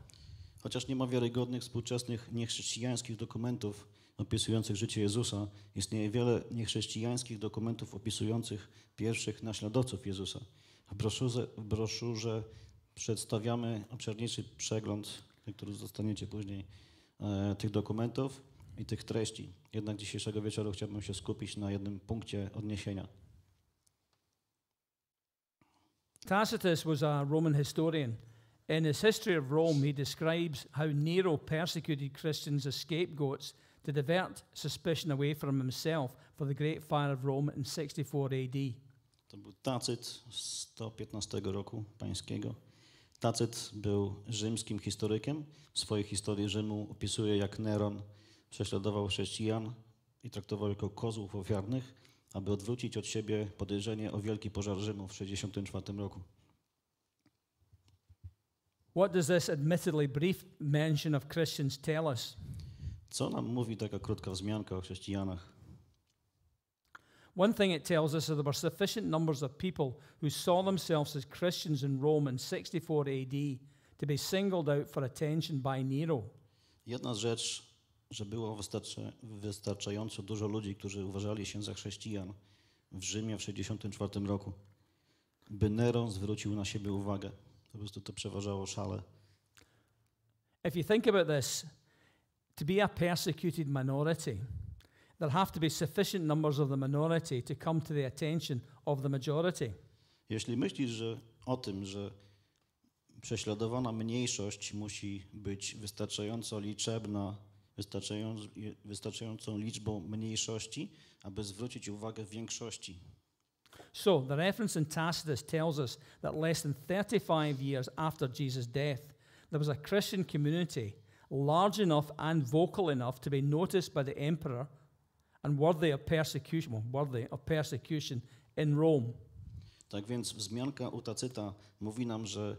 Chociaż nie ma wiarygodnych współczesnych niechrześcijańskich dokumentów opisujących życie Jezusa, istnieje wiele niechrześcijańskich dokumentów opisujących pierwszych naśladowców Jezusa. W broszurze przedstawiamy obszerniejszy przegląd, który dostaniecie później, tych dokumentów i tych treści. Jednak dzisiejszego wieczoru chciałbym się skupić na jednym punkcie odniesienia. Tacitus was a Roman historian. In his History of Rome, he describes how Nero persecuted Christians as scapegoats to divert suspicion away from himself for the Great Fire of Rome in 64 AD. To był Tacyt z 115 roku pańskiego. Tacyt był rzymskim historykiem. W swojej historii Rzymu opisuje, jak Neron prześladował chrześcijan i traktował jako kozłów ofiarnych, aby odwrócić od siebie podejrzenie o wielki pożar Rzymu w 1964 roku. What does this admittedly brief mention of Christians tell us? Co nam mówi taka krótka wzmianka o chrześcijanach? One thing it tells us that there were sufficient numbers of people who saw themselves as Christians in Rome in 64 AD to be singled out for attention by Nero. Jedna rzecz, że było wystarczająco dużo ludzi, którzy uważali się za chrześcijan w Rzymie w 1964 roku, by Nero zwrócił na siebie uwagę. Po prostu to przeważało szale. If you think about this, to be a persecuted minority, there have to be sufficient numbers of the minority to come to the attention of the majority. Jeśli myślisz o tym, że prześladowana mniejszość musi być wystarczająco liczebna, wystarczającą liczbą mniejszości, aby zwrócić uwagę większości. So, the reference in Tacitus tells us that less than 35 years after Jesus' death, there was a Christian community large enough and vocal enough to be noticed by the emperor and worthy of persecution in Rome. Tak więc wzmianka u Tacyta mówi nam, że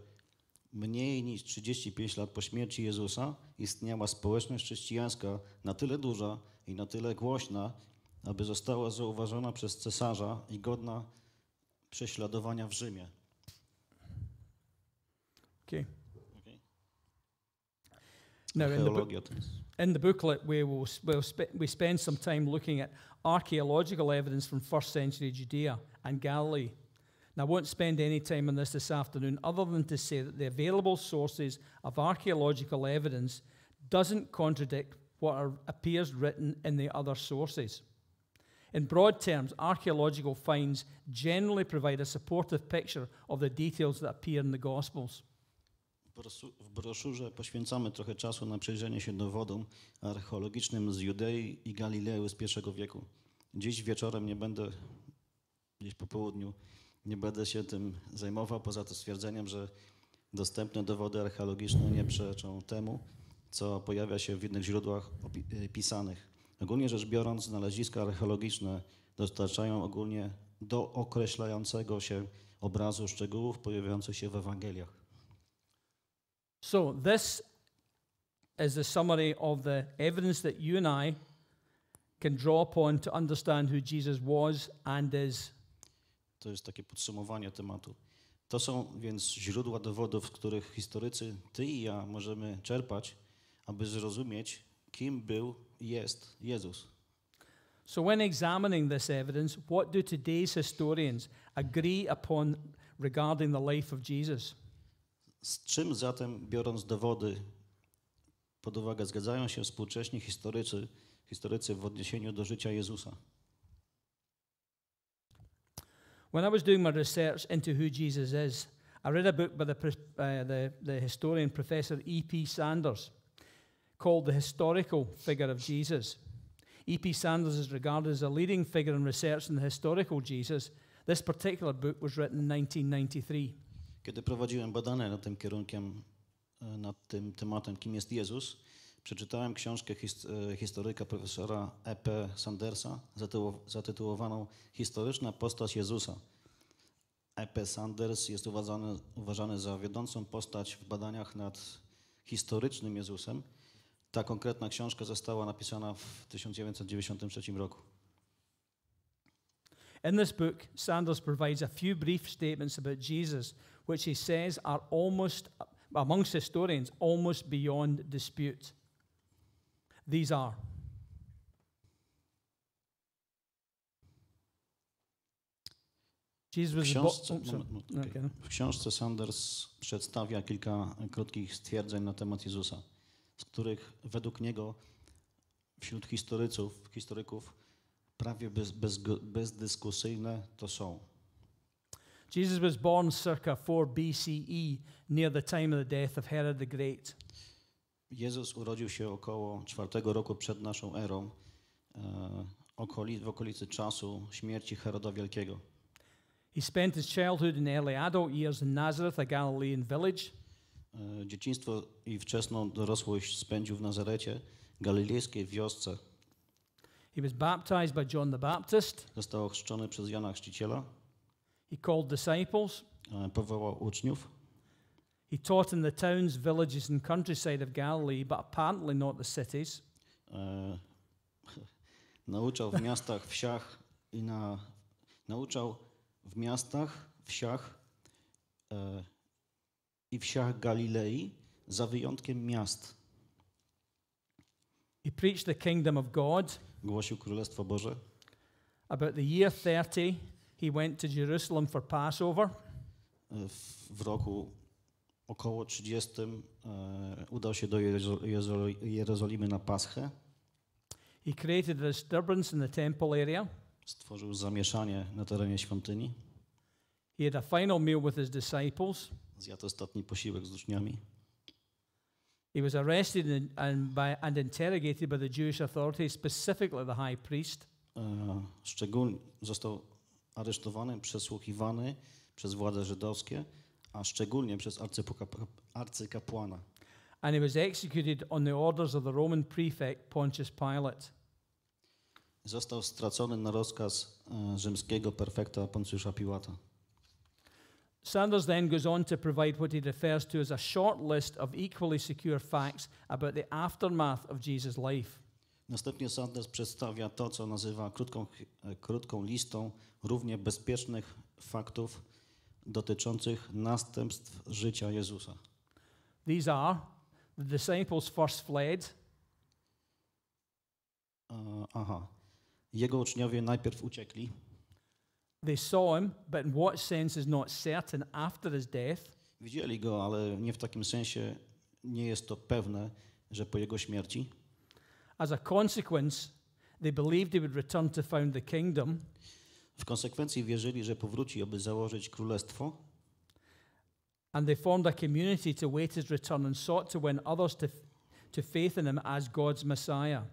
mniej niż 35 lat po śmierci Jezusa istniała społeczność chrześcijańska na tyle duża i na tyle głośna, aby została zauważona przez cesarza i godna prześladowania w Rzymie. Okay. Now, in the booklet, we spend some time looking at archaeological evidence from first century Judea and Galilee. Now, I won't spend any time on this afternoon other than to say that the available sources of archaeological evidence doesn't contradict what appears written in the other sources. In broad terms, archaeological finds generally provide a supportive picture of the details that appear in the Gospels. W broszurze poświęcamy trochę czasu na przyjrzenie się dowodom archeologicznym z Judei i Galilei z I wieku. Dziś wieczorem gdzieś po południu, nie będę się tym zajmował, poza tym stwierdzeniem, że dostępne dowody archeologiczne nie przeczą temu, co pojawia się w innych źródłach pisanych. Ogólnie rzecz biorąc, znaleziska archeologiczne dostarczają ogólnie do określającego się obrazu szczegółów pojawiających się w Ewangeliach. So this is the summary of the evidence that you and I can draw upon to understand who Jesus was and is. To jest takie podsumowanie tematu. To są więc źródła dowodów, z których historycy, ty i ja, możemy czerpać, aby zrozumieć, kim był i jest Jezus. So when examining this evidence, what do today's historians agree upon regarding the life of Jesus? Z czym zatem, biorąc dowody pod uwagę, zgadzają się współcześni historycy w odniesieniu do życia Jezusa? When I was doing my research into who Jesus is, I read a book by the historian Professor E.P. Sanders called The Historical Figure of Jesus. E.P. Sanders is regarded as a leading figure in research in the historical Jesus. This particular book was written in 1993. Kiedy prowadziłem badania nad tym kierunkiem, nad tym tematem, kim jest Jezus, przeczytałem książkę historyka profesora E.P. Sandersa zatytułowaną Historyczna postać Jezusa. E.P. Sanders jest uważany za wiodącą postać w badaniach nad historycznym Jezusem. Ta konkretna książka została napisana w 1993 roku. In this book, Sanders provides a few brief statements about Jesus, which he says are almost, amongst historians, almost beyond dispute. These are: w książce Sanders przedstawia kilka krótkich stwierdzeń na temat Jezusa, z których według niego wśród historyków prawie bezdyskusyjne to są. Jesus was born circa 4 BCE, near the time of the death of Herod the Great. Jezus urodził się około 4 roku przed naszą erą, w okolicy czasu śmierci Heroda Wielkiego. He spent his childhood and early adult years in Nazareth, a Galilean village. Dzieciństwo i wczesną dorosłość spędził w Nazarecie, galilejskiej wiosce. He was baptized by John the Baptist. Został ochrzczony przez Jana Chrzciciela. He called disciples. Powołał uczniów. He taught in the towns, villages, and countryside of Galilee, but apparently not the cities. Nauczał w miastach, wsiach nauczał w miastach, wsiach i wsiach Galilei, za wyjątkiem miast. He preached the kingdom of God. Głosił Królestwo Boże. About the year 30, he went to Jerusalem for Passover. W roku około 30 udał się do Jerozolimy na Paschę. He created a disturbance in the temple area. Stworzył zamieszanie na terenie świątyni. He had a final meal with his disciples. Zjadł ostatni posiłek z uczniami. He was arrested and interrogated by the Jewish authorities, specifically the high priest. Szczególnie został aresztowany, przesłuchiwany przez władze żydowskie, a szczególnie przez arcykapłana. And he was executed on the orders of the Roman prefect Pontius Pilate. Został stracony na rozkaz rzymskiego prefekta Poncjusza Piłata. Sanders then goes on to provide what he refers to as a short list of equally secure facts about the aftermath of Jesus' life. Następnie Sanders przedstawia to, co nazywa krótką listą równie bezpiecznych faktów dotyczących następstw życia Jezusa. These are: the disciples first fled. Jego uczniowie najpierw uciekli. They saw him, but in what sense is not certain, after his death. Widzieli go, ale nie w takim sensie, nie jest to pewne, że po jego śmierci. As a consequence, they believed he would return to found the kingdom. W konsekwencji wierzyli, że powróci, aby założyć królestwo. And they formed a community to wait his return and sought to win others to faith in him as God's Messiah.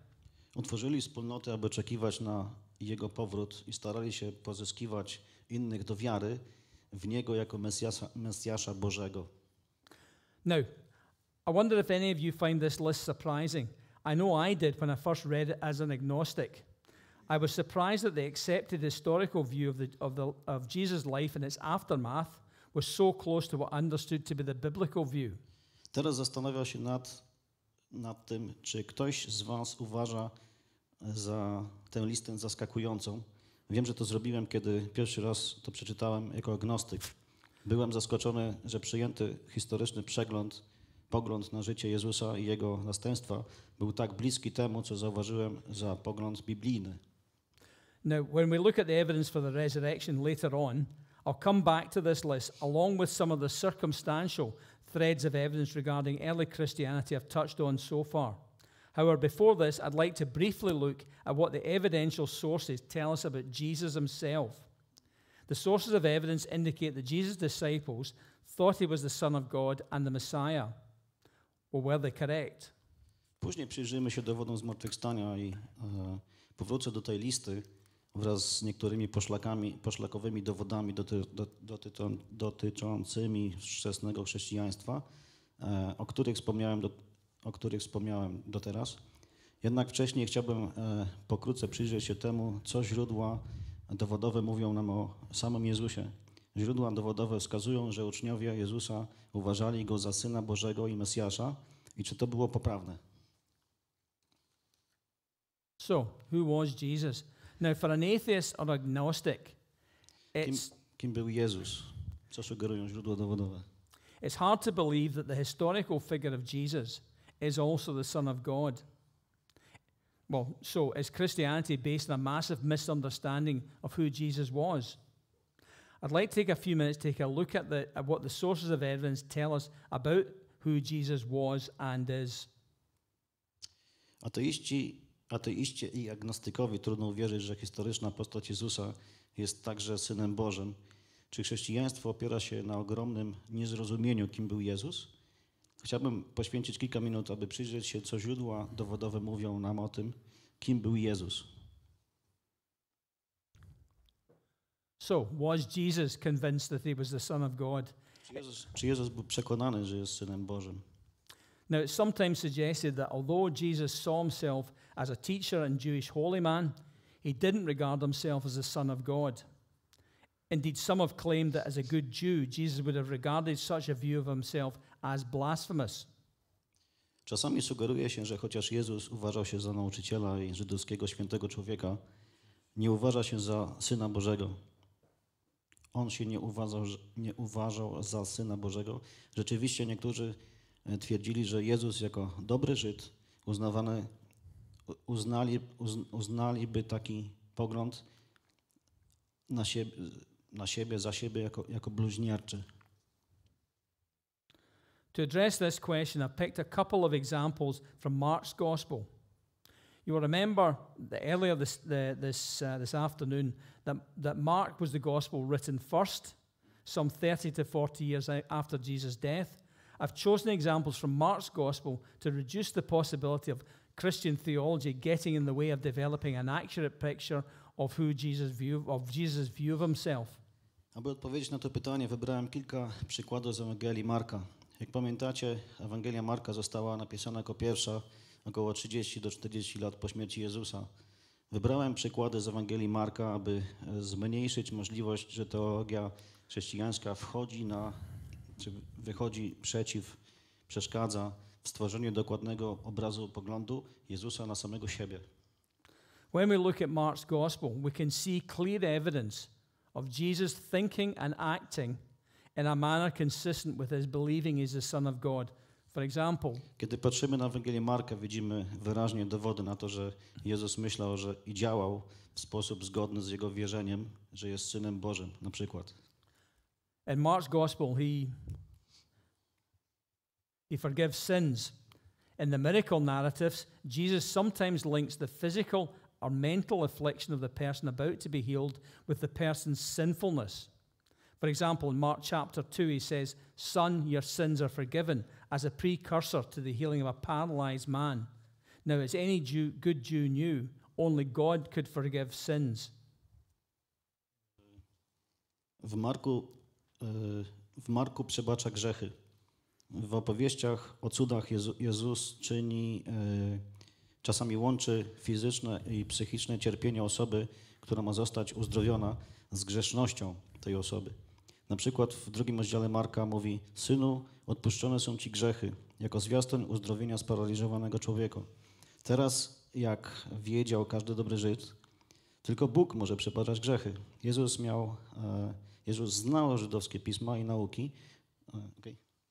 Utworzyli wspólnotę, aby oczekiwać na jego powrót i starali się pozyskiwać innych do wiary w niego jako Mesjasza Bożego. Now, I wonder if any of you find this list surprising. I know I did when I first read it as an agnostic. I was surprised that the accepted historical view of Jesus' life and its aftermath was so close to what I understood to be the biblical view. Teraz zastanawiam się nad tym, czy ktoś z was uważa za tę listę zaskakującą. Wiem, że to zrobiłem, kiedy pierwszy raz to przeczytałem jako agnostyk. Byłem zaskoczony, że przyjęty historyczny pogląd na życie Jezusa i jego następstwa był tak bliski temu, co zauważyłem za pogląd biblijny. Now, when we look at the evidence for the resurrection later on, I'll come back to this list along with some of the circumstantial threads of evidence regarding early Christianity I've touched on so far. However, before this, I'd like to briefly look at what the evidential sources tell us about Jesus himself. The sources of evidence indicate that Jesus' disciples thought he was the Son of God and the Messiah. Well, were they correct? Później przyjrzymy się dowodom zmartwychwstania i powrócę do tej listy wraz z niektórymi poszlakowymi dowodami dotyczącymi wczesnego chrześcijaństwa, o których wspomniałem doteraz. Jednak wcześniej chciałbym pokrótce przyjrzeć się temu, co źródła dowodowe mówią nam o samym Jezusie. Źródła dowodowe wskazują, że uczniowie Jezusa uważali Go za Syna Bożego i Mesjasza i czy to było poprawne. So, who was Jesus? Now, for an atheist or agnostic, Kim był Jezus? Co sugerują źródła dowodowe? It's hard to believe that the historical figure of Jesus is also the Son of God. Well, so is Christianity based on a massive misunderstanding of who Jesus was? I'd like to take a few minutes to take a look at what the sources of evidence tell us about who Jesus was and is. Ateiście i agnostykowi trudno uwierzyć, że historyczna postać Jezusa jest także Synem Bożym. Czy chrześcijaństwo opiera się na ogromnym niezrozumieniu, kim był Jezus? Chciałbym poświęcić kilka minut, aby przyjrzeć się, co źródła dowodowe mówią nam o tym, kim był Jezus. So, was Jesus convinced that he was the Son of God? Czy Jezus był przekonany, że jest Synem Bożym? Now, it's sometimes suggested that although Jesus saw himself as a teacher and Jewish holy man, he didn't regard himself as the Son of God. Indeed, some have claimed that as a good Jew, Jesus would have regarded such a view of himself as blasphemous. Czasami sugeruje się, że chociaż Jezus uważał się za nauczyciela i żydowskiego świętego człowieka, nie uważa się za Syna Bożego. On się nie uważał za Syna Bożego. Rzeczywiście niektórzy twierdzili, że Jezus jako dobry Żyd uznaliby taki pogląd za siebie jako bluźnierczy. To address this question, I've picked a couple of examples from Mark's Gospel. You will remember that earlier this afternoon that Mark was the Gospel written first, some 30 to 40 years after Jesus' death. I've chosen examples from Mark's Gospel to reduce the possibility of Christian theology getting in the way of developing an accurate picture of Jesus' view of himself. Aby odpowiedzieć na to pytanie, wybrałem kilka przykładów z Ewangelii Marka. Jak pamiętacie, Ewangelia Marka została napisana jako pierwsza około 30 do 40 lat po śmierci Jezusa. Wybrałem przykłady z Ewangelii Marka, aby zmniejszyć możliwość, że teologia chrześcijańska wychodzi przeszkadza w stworzeniu dokładnego obrazu poglądu Jezusa na samego siebie. When we look at Mark's Gospel, we can see clear evidence of Jesus thinking and acting in a manner consistent with his believing he's the Son of God. For example, kiedy patrzymy na Ewangelię Marka, widzimy wyraźnie dowody na to, że Jezus myślał, i działał w sposób zgodny z jego wierzeniem, że jest Synem Bożym, na przykład. In Mark's Gospel, he forgives sins. In the miracle narratives, Jesus sometimes links the physical or mental affliction of the person about to be healed with the person's sinfulness. For example, in Mark chapter 2, he says, "Son, your sins are forgiven," as a precursor to the healing of a paralyzed man. Now, as any good Jew knew, only God could forgive sins. W Marku przebacza grzechy. W opowieściach o cudach Jezus czasami łączy fizyczne i psychiczne cierpienie osoby, która ma zostać uzdrowiona, z grzesznością tej osoby. Na przykład w 2 rozdziale Marka mówi: "Synu, odpuszczone są ci grzechy", jako zwiastun uzdrowienia sparaliżowanego człowieka. Teraz, jak wiedział każdy dobry Żyd, tylko Bóg może przebaczać grzechy. Jezus znał żydowskie pisma i nauki.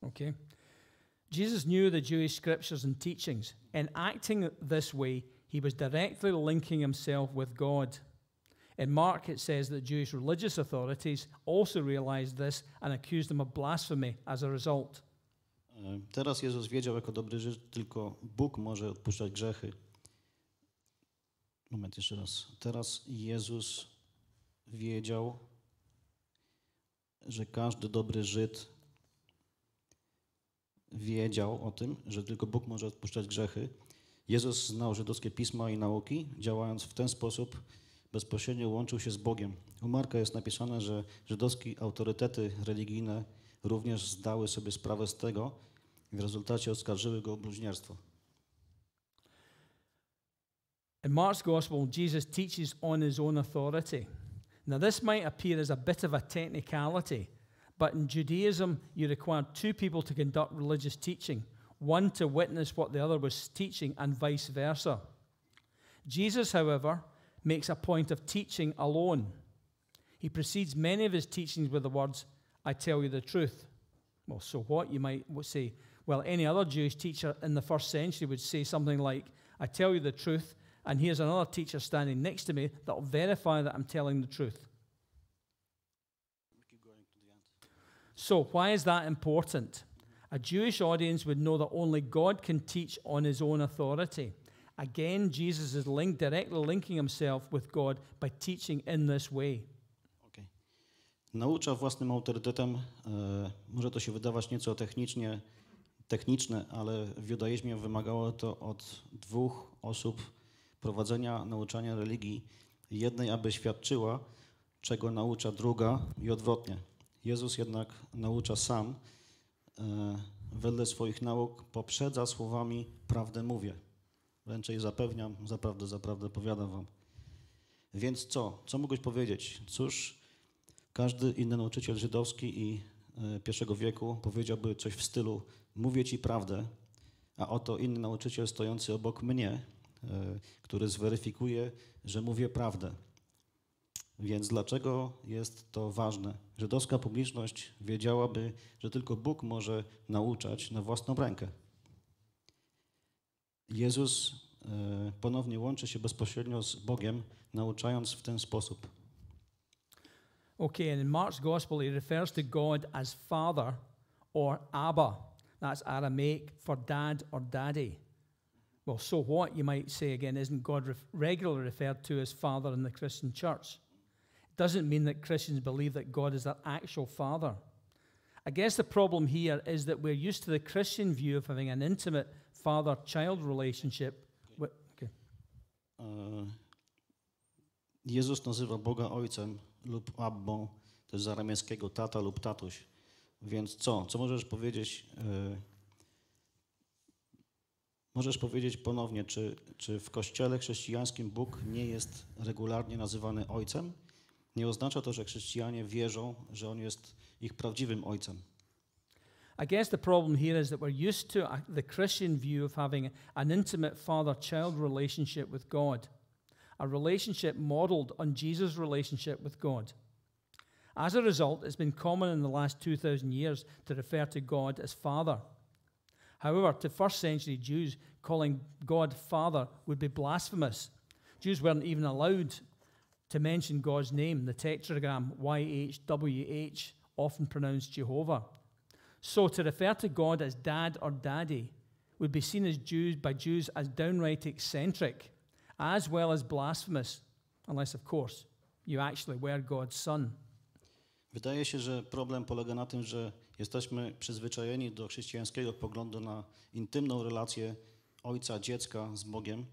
Okay. Jesus knew the Jewish scriptures and teachings. In acting this way, he was directly linking himself with God. In Mark, it says that Jewish religious authorities also realized this and accused him of blasphemy as a result. Teraz Jezus wiedział jako dobry Żyd, tylko Bóg może odpuszczać grzechy. Moment, jeszcze raz. Teraz Jezus wiedział, że każdy dobry Żyd wiedział o tym, że tylko Bóg może odpuszczać grzechy. Jezus znał żydowskie pisma i nauki, działając w ten sposób bezpośrednio łączył się z Bogiem. U Marka jest napisane, że żydowskie autorytety religijne również zdały sobie sprawę z tego i w rezultacie oskarżyły go o bluźnierstwo. In Mark's Gospel, Jesus teaches on his own authority. Now, this might appear as a bit of a technicality, but in Judaism, you required two people to conduct religious teaching, one to witness what the other was teaching and vice versa. Jesus, however, makes a point of teaching alone. He precedes many of his teachings with the words, "I tell you the truth." Well, so what? You might say, well, any other Jewish teacher in the first century would say something like, "I tell you the truth, and here's another teacher standing next to me that will verify that I'm telling the truth." So why is that important? A Jewish audience would know that only God can teach on his own authority. Again, Jesus is directly linking himself with God by teaching in this way. Okay. Naucza własnym autorytetem, może to się wydawać nieco techniczne, ale w judaizmie wymagało to od dwóch osób prowadzenia nauczania religii. Jednej, aby świadczyła, czego naucza druga i odwrotnie. Jezus jednak naucza sam wedle swoich nauk poprzedza słowami prawdę mówię. Wręcz jej zapewniam, zaprawdę powiadam wam. Więc co? Co mógłbyś powiedzieć? Cóż, każdy inny nauczyciel żydowski i pierwszego wieku powiedziałby coś w stylu mówię ci prawdę, a oto inny nauczyciel stojący obok mnie, który zweryfikuje, że mówię prawdę. Więc dlaczego jest to ważne? Żydowska publiczność wiedziałaby, że tylko Bóg może nauczać na własną rękę. Jezus ponownie łączy się bezpośrednio z Bogiem, nauczając w ten sposób. Okay, and in Mark's Gospel, he refers to God as Father or Abba. That's Aramaic for dad or daddy. Well, so what, you might say again, isn't God regularly referred to as Father in the Christian church? It doesn't mean that Christians believe that God is their actual Father. I guess the problem here is that we're used to the Christian view of having an intimate father-child relationship. Jezus nazywa Boga Ojcem lub Abbą, to jest z aramejskiego tata lub tatuś. Więc co? Co możesz powiedzieć? Możesz powiedzieć ponownie, czy w Kościele chrześcijańskim Bóg nie jest regularnie nazywany Ojcem? Nie oznacza to, że chrześcijanie wierzą, że On jest ich prawdziwym Ojcem. I guess the problem here is that we're used to the Christian view of having an intimate father-child relationship with God, a relationship modeled on Jesus' relationship with God. As a result, it's been common in the last 2,000 years to refer to God as Father. However, to first century Jews, calling God Father would be blasphemous. Jews weren't even allowed to mention God's name, the tetragram YHWH, often pronounced Jehovah. So to refer to God as Dad or Daddy would be seen by Jews as downright eccentric, as well as blasphemous, unless, of course, you actually were God's son. Wydaje się, że problem polega na tym, że jesteśmy przyzwyczajeni do chrześcijańskiego poglądu na intymną relację ojca, dziecka z Bogiem,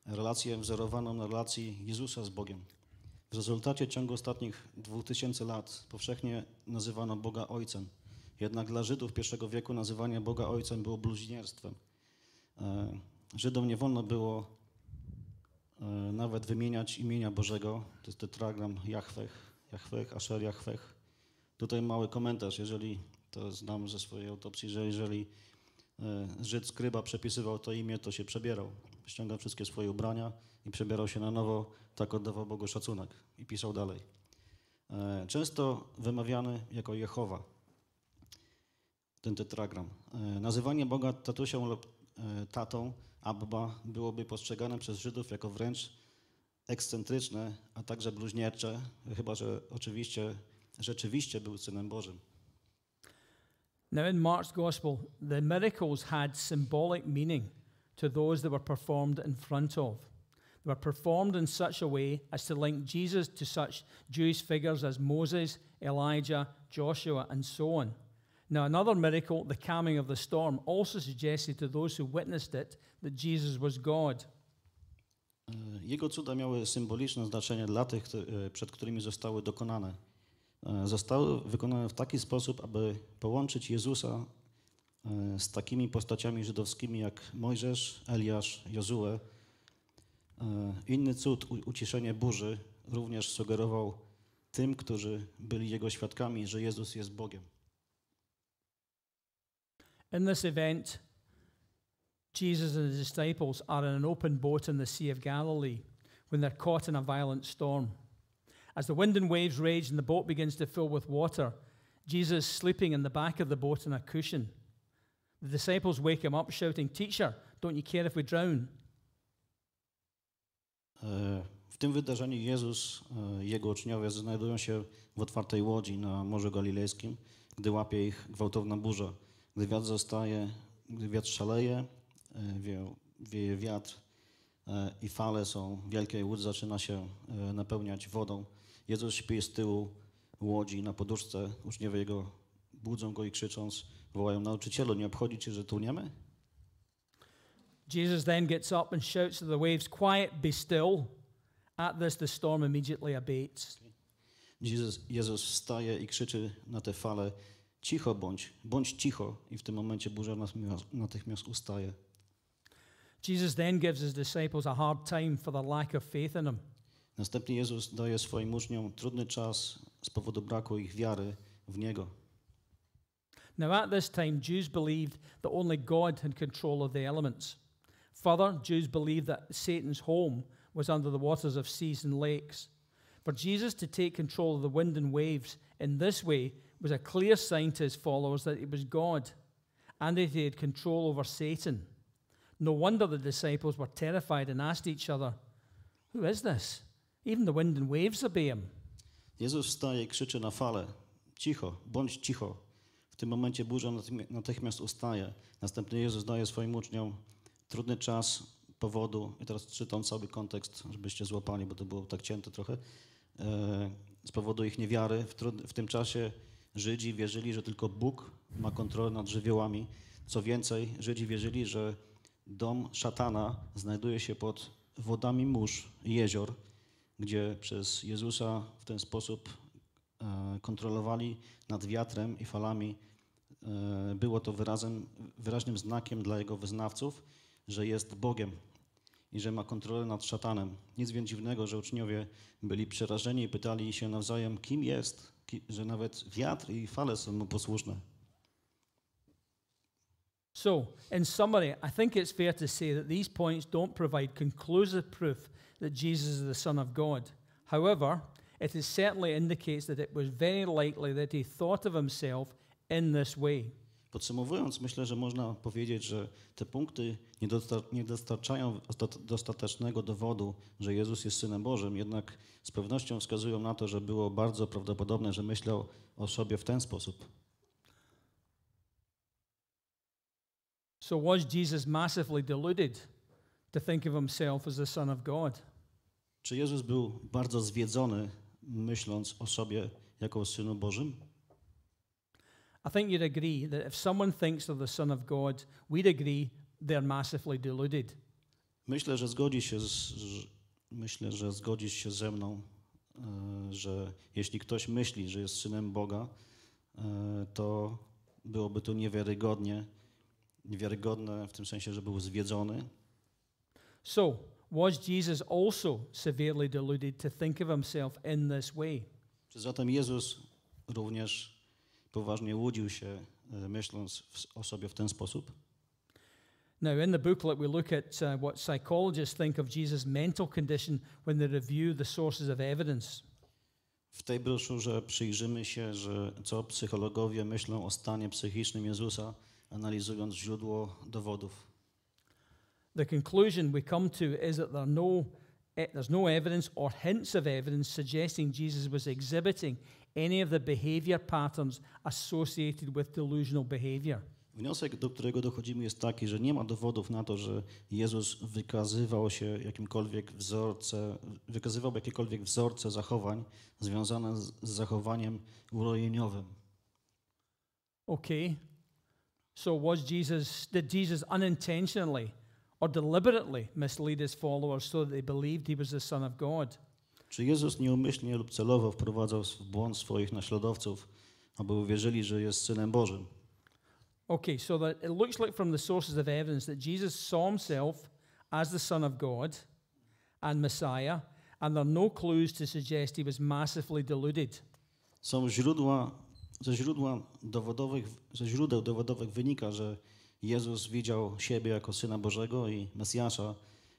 relację wzorowaną na relacji Jezusa z Bogiem. W rezultacie ciągu ostatnich 2000 lat powszechnie nazywano Boga Ojcem. Jednak dla Żydów pierwszego wieku nazywanie Boga Ojcem było bluźnierstwem. Żydom nie wolno było nawet wymieniać imienia Bożego. To jest tetragram Jahweh, Asher, Jahweh. Tutaj mały komentarz, jeżeli, to znam ze swojej autopsji, że jeżeli Żyd skryba przepisywał to imię, to się przebierał. Ściągał wszystkie swoje ubrania i przebierał się na nowo, tak oddawał Bogu szacunek i pisał dalej. Często wymawiany jako Jehowa, ten tetragram. Nazywanie Boga tatusią lub tatą, Abba, byłoby postrzegane przez Żydów jako wręcz ekscentryczne, a także bluźniercze, chyba że rzeczywiście był Synem Bożym. Now in Mark's Gospel, the miracles had symbolic meaning to those that were performed in front of. They were performed in such a way as to link Jesus to such Jewish figures as Moses, Elijah, Joshua, and so on. Now another miracle, the calming of the storm, also suggested to those who witnessed it that Jesus was God. Jego cuda miały symboliczne znaczenie dla tych, przed którymi zostały dokonane. Zostały wykonane w taki sposób, aby połączyć Jezusa z takimi postaciami żydowskimi jak Mojżesz, Eliasz, Jozue. Inny cud, uciszenie burzy, również sugerował tym, którzy byli Jego świadkami, że Jezus jest Bogiem. In this event, Jesus and his disciples are in an open boat in the Sea of Galilee when they're caught in a violent storm. As the wind and waves rage and the boat begins to fill with water, Jesus is sleeping in the back of the boat on a cushion. The disciples wake him up shouting, "Teacher, don't you care if we drown?" W tym wydarzeniu Jezus i Jego uczniowie znajdują się w otwartej łodzi na Morzu Galilejskim, gdy łapie ich gwałtowna burza. Gdy wiatr szaleje, wieje wiatr i fale są wielkie, łódź zaczyna się napełniać wodą. Jezus śpi z tyłu łodzi na poduszce, uczniowie Jego budzą Go i krzycząc, wołają: nauczycielu, nie obchodzi Cię, że toniemy? Jesus then gets up and shouts to the waves, "Quiet, be still." At this the storm immediately abates. Jezus wstaje i krzyczy na te fale: cicho bądź cicho. I w tym momencie burza natychmiast ustaje. Jesus then gives his disciples a hard time for their lack of faith in him. Następnie Jezus daje swoim uczniom trudny czas z powodu braku ich wiary w Niego. Now at this time, Jews believed that only God had control of the elements. Further, Jews believed that Satan's home was under the waters of seas and lakes. For Jesus to take control of the wind and waves in this way was a clear sign to his followers that he was God and that he had control over Satan. No wonder the disciples were terrified and asked each other, "Who is this? Even the wind and waves obey him." Jezus wstaje i krzyczy na falę: cicho, bądź cicho. W tym momencie burza natychmiast ustaje. Następnie Jezus daje swoim uczniom trudny czas powodu, i teraz czytam cały kontekst, żebyście złapali, bo to było tak cięte trochę, z powodu ich niewiary. W tym czasie Żydzi wierzyli, że tylko Bóg ma kontrolę nad żywiołami. Co więcej, Żydzi wierzyli, że dom szatana znajduje się pod wodami mórz i jezior, gdzie przez Jezusa w ten sposób kontrolowali nad wiatrem i falami. Było to wyraźnym znakiem dla jego wyznawców, że jest Bogiem i że ma kontrolę nad szatanem. Nic więc dziwnego, że uczniowie byli przerażeni i pytali się nawzajem, kim jest, że nawet wiatr i fale są mu posłuszne. So, in summary, I think it's fair to say that these points don't provide conclusive proof that Jesus is the Son of God. However, it certainly indicates that it was very likely that he thought of himself in this way. Podsumowując, myślę, że można powiedzieć, że te punkty nie dostarczają dostatecznego dowodu, że Jezus jest Synem Bożym, jednak z pewnością wskazują na to, że było bardzo prawdopodobne, że myślał o sobie w ten sposób. So was Jesus massively deluded to think of himself as the Son of God? Czy Jezus był bardzo zwiedzony, myśląc o sobie jako o Synu Bożym? I think you'd agree that if someone thinks of the Son of God, we'd agree they're massively deluded. Myślę, że zgodzisz się ze mną, że jeśli ktoś myśli, że jest Synem Boga, to byłoby to niewiarygodne w tym sensie, że był zwiedzony. So, was Jesus also severely deluded to think of himself in this way? Czy zatem Jezus również poważnie łudził się, myśląc o sobie w ten sposób? Now, in the booklet, we look at what psychologists think of Jesus' mental condition when they review the sources of evidence. W tej broszurze przyjrzymy się, co psychologowie myślą o stanie psychicznym Jezusa, analizując źródło dowodów. The conclusion we come to is that there's no evidence or hints of evidence suggesting Jesus was exhibiting any of the behavior patterns associated with delusional behavior. Wniosek, do którego dochodzimy, jest taki, że nie ma dowodów na to, że Jezus wykazywał jakiekolwiek wzorce zachowań związane z zachowaniem urojeniowym. Okay. So did Jesus unintentionally or deliberately mislead his followers so that they believed he was the Son of God? Czy Jezus nieumyślnie lub celowo wprowadzał w błąd swoich naśladowców, aby uwierzyli, że jest Synem Bożym? Okay, so that it looks like from the sources of evidence that Jesus saw himself as the Son of God and Messiah, and there are no clues to suggest he was massively deluded. Ze źródeł dowodowych wynika, że Jezus widział siebie jako Syna Bożego i Mesjasza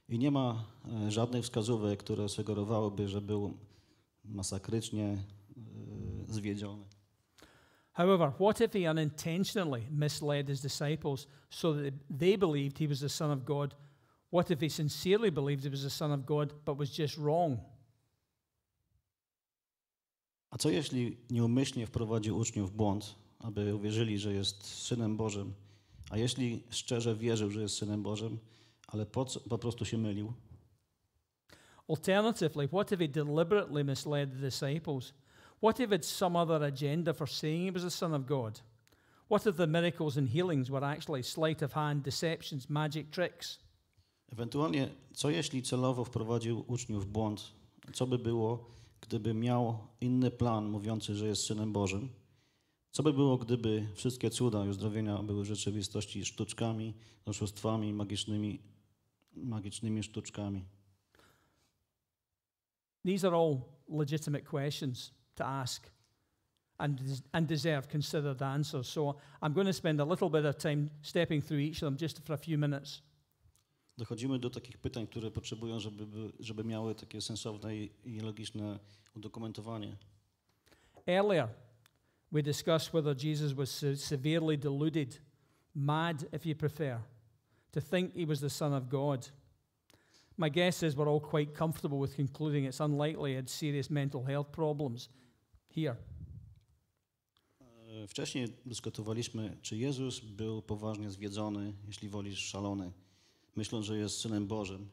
i nie ma żadnych wskazówek, które sugerowałyby, że był masakrycznie zwiedziony. However, what if he unintentionally misled his disciples so that they believed he was the Son of God? What if he sincerely believed he was the Son of God but was just wrong? A co jeśli nieumyślnie wprowadził uczniów w błąd, aby uwierzyli, że jest Synem Bożym, a jeśli szczerze wierzył, że jest Synem Bożym, ale po prostu się mylił? Alternatively, what if he deliberately misled the disciples? What if he had some other agenda for saying he was the Son of God? What if the miracles and healings were actually sleight of hand, deceptions, magic tricks? Ewentualnie, co jeśli celowo wprowadził uczniów w błąd? Co by było, gdyby miał inny plan mówiący, że jest Synem Bożym? Co by było, gdyby wszystkie cuda i uzdrowienia były w rzeczywistości sztuczkami, oszustwami, magicznymi sztuczkami? These are all legitimate questions to ask and deserve considered answers. So I'm going to spend a little bit of time stepping through each of them just for a few minutes. Dochodzimy do takich pytań, które potrzebują, żeby miały takie sensowne i logiczne udokumentowanie. Earlier, we discussed whether Jesus was severely deluded, mad if you prefer, to think he was the Son of God. My guess is we're all quite comfortable with concluding it's unlikely he had serious mental health problems here. Wcześniej dyskutowaliśmy, czy Jezus był poważnie zwiedzony, jeśli wolisz szalony, myśląc, że jest Synem Bożym.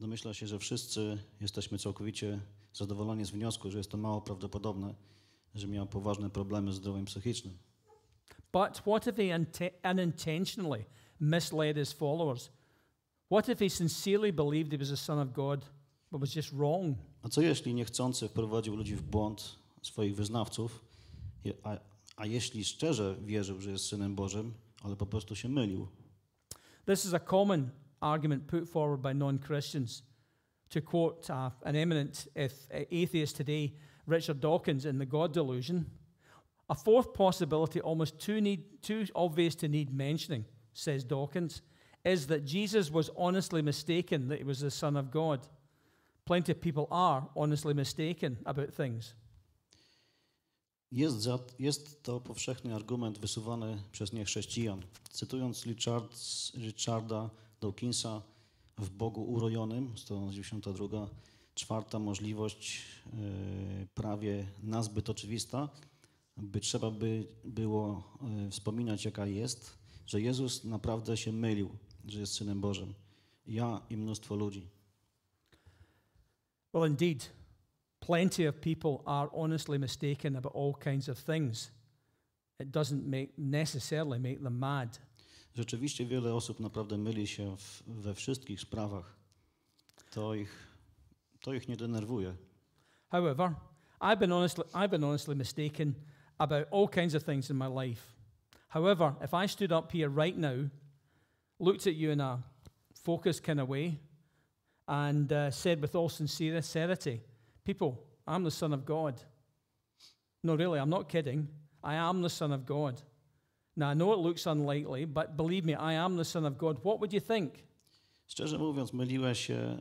Domyśla się, że wszyscy jesteśmy całkowicie zadowoleni z wniosku, że jest to mało prawdopodobne, że miał poważne problemy z zdrowiem psychicznym. But what if he unintentionally misled his followers? What if he sincerely believed he was the Son of God, but was just wrong? A co jeśli niechcący wprowadził ludzi w błąd, swoich wyznawców, a jeśli szczerze wierzył, że jest Synem Bożym, ale po prostu się mylił? This is a common argument put forward by non-Christians. To quote an eminent atheist today, Richard Dawkins, in The God Delusion, a fourth possibility almost too obvious to need mentioning, says Dawkins, is that Jesus was honestly mistaken that he was the Son of God. Plenty of people are honestly mistaken about things. Jest to powszechny argument wysuwany przez niechrześcijan. Cytując Richarda Dawkinsa w Bogu urojonym, strona 92, czwarta możliwość prawie nazbyt oczywista, by trzeba by było wspominać, jaka jest, że Jezus naprawdę się mylił, że jest Synem Bożym. Ja i mnóstwo ludzi. Well, indeed, plenty of people are honestly mistaken about all kinds of things. It doesn't necessarily make them mad. Rzeczywiście wiele osób naprawdę myli się we wszystkich sprawach. To ich nie denerwuje. However, I've been honestly mistaken about all kinds of things in my life. However, if I stood up here right now, looked at you in a focused kind of way, and said with all sincerity, people, I'm the Son of God. No, really, I'm not kidding. I am the Son of God. Now, I know it looks unlikely, but believe me, I am the Son of God. What would you think? Szczerze mówiąc, myliłeś się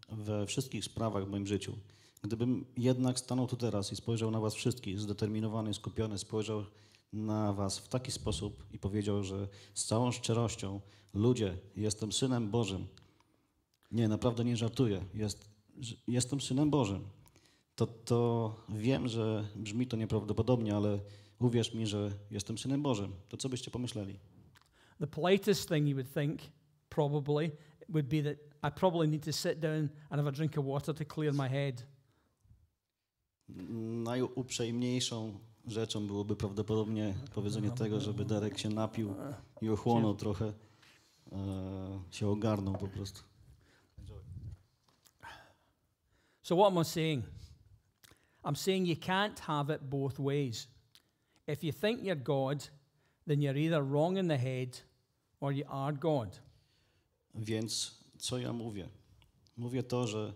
we wszystkich sprawach w moim życiu. Gdybym jednak stanął tu teraz i spojrzał na was wszystkich, zdeterminowany, skupiony, spojrzał na was w taki sposób i powiedział, że z całą szczerością, ludzie, jestem Synem Bożym. Nie, naprawdę nie żartuję. Jestem Synem Bożym. To wiem, że brzmi to nieprawdopodobnie, ale uwierz mi, że jestem Synem Bożym. To co byście pomyśleli? The politest thing you would think, probably, would be that I probably need to sit down and have a drink of water to clear my head. Najuprzejmniejszą rzeczą byłoby prawdopodobnie powiedzenie tego, żeby Darek się napił i ochłonął trochę, się ogarnął po prostu. So what am I saying? I'm saying you can't have it both ways. If you think you're God, then you're either wrong in the head or you are God. Więc co ja mówię? Mówię to, że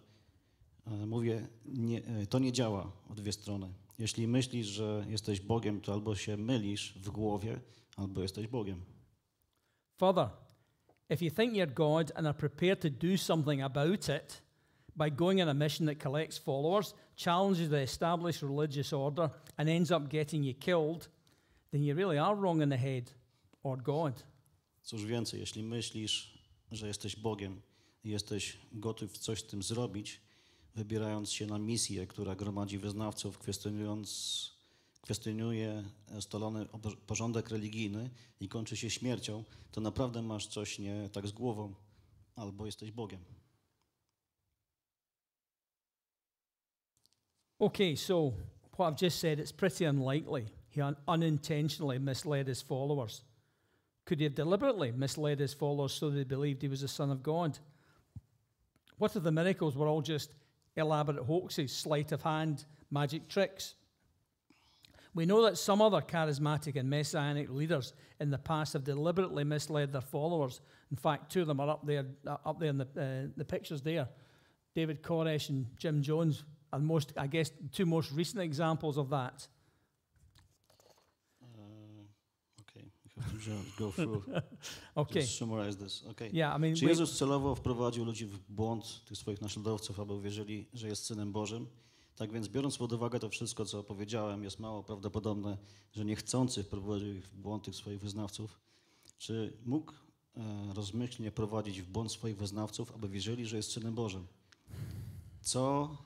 to nie działa o dwie strony. Jeśli myślisz, że jesteś Bogiem, to albo się mylisz w głowie, albo jesteś Bogiem. Further, if you think you're God and are prepared to do something about it by going on a mission that collects followers, challenges the established religious order, and ends up getting you killed, then you really are wrong in the head or God. Cóż więcej, jeśli myślisz, że jesteś Bogiem i jesteś gotów coś z tym zrobić, wybierając się na misję, która gromadzi wyznawców, kwestionuje ustalony porządek religijny i kończy się śmiercią, to naprawdę masz coś nie tak z głową, albo jesteś Bogiem. Okay, so what I've just said, it's pretty unlikely he unintentionally misled his followers. Could he have deliberately misled his followers so they believed he was the Son of God? What if the miracles were all just elaborate hoaxes, sleight of hand, magic tricks? We know that some other charismatic and messianic leaders in the past have deliberately misled their followers. In fact, two of them are up there in the pictures there. David Koresh and Jim Jones are two most recent examples of that. Okay, we have to go through. Okay. Just summarize this. Okay. Yeah, I mean, Czy Jezus celowo wprowadził ludzi w błąd, tych swoich naśladowców, aby uwierzyli, że jest Synem Bożym? Tak więc, biorąc pod uwagę to wszystko, co powiedziałem, jest mało prawdopodobne, że niechcący wprowadził w błąd tych swoich wyznawców. Czy mógł rozmyślnie prowadzić w błąd swoich wyznawców, aby wierzyli, że jest Synem Bożym? Co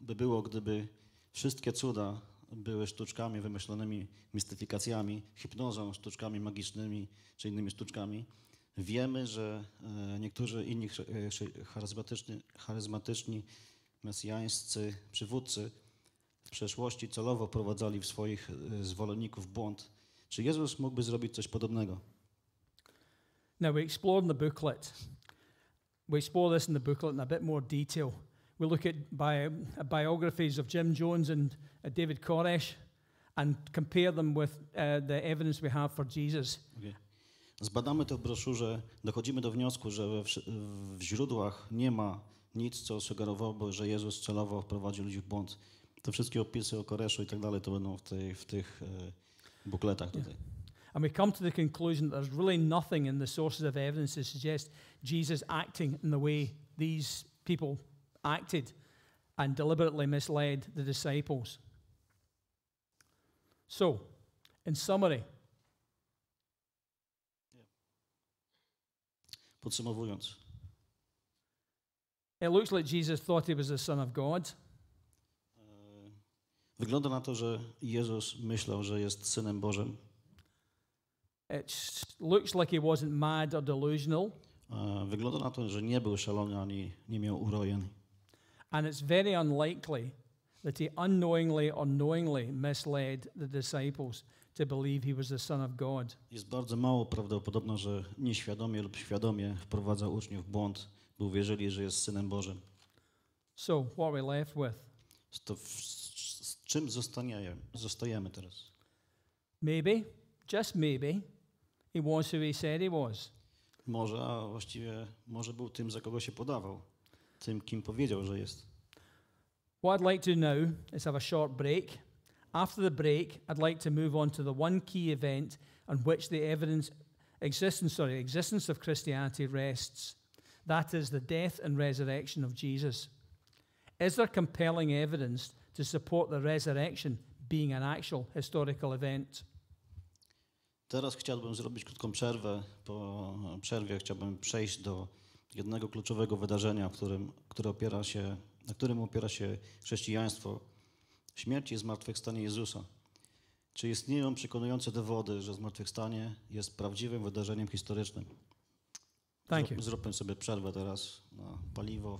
by było, gdyby wszystkie cuda były sztuczkami wymyślonymi, mistyfikacjami, hipnozą, sztuczkami magicznymi czy innymi sztuczkami? Wiemy, że niektórzy inni charyzmatyczni, mesjańscy przywódcy w przeszłości celowo prowadzali w swoich zwolenników w błąd. Czy Jezus mógłby zrobić coś podobnego? Now, we explore in the booklet. We explore this in the booklet in a bit more detail. We look at biographies of Jim Jones and David Koresh and compare them with the evidence we have for Jesus. Okay. Zbadamy to w broszurze. Dochodzimy do wniosku, że w źródłach nie ma nic, co sugerowałoby, że Jezus celowo wprowadził ludzi w błąd. Te wszystkie opisy o Koreszu i tak dalej to będą w tych bukletach tutaj. Yeah. And we come to the conclusion that there's really nothing in the sources of evidence to suggest Jesus acting in the way these people acted and deliberately misled the disciples. So, in summary, Podsumowując, it looks like Jesus thought he was the Son of God. wygląda na to, że Jezus myślał, że jest Synem Bożym. It looks like he wasn't mad or delusional. Wygląda na to, że nie był szalony ani nie miał urojeń. And it's very unlikely that he unknowingly or knowingly misled the disciples to believe he was the Son of God. Jest bardzo mało prawdopodobne, że nieświadomie lub świadomie wprowadzał uczniów w błąd, by uwierzyli, że jest Synem Bożym. So, what are we left with? Z czym zostajemy teraz? Maybe, just maybe, he was who he said he was. Może, a właściwie może był tym, za kogo się podawał. Tym, kim powiedział, że jest. What I'd like to now is have a short break. After the break, I'd like to move on to the one key event on which the existence of Christianity rests. That is the death and resurrection of Jesus. Is there compelling evidence to support the resurrection being an actual historical event? Teraz chciałbym zrobić krótką przerwę. Po przerwie chciałbym przejść do jednego kluczowego wydarzenia, na którym opiera się chrześcijaństwo. Śmierć i zmartwychwstanie Jezusa. Czy istnieją przekonujące dowody, że zmartwychwstanie jest prawdziwym wydarzeniem historycznym? Thank you. Zróbmy sobie przerwę teraz na paliwo.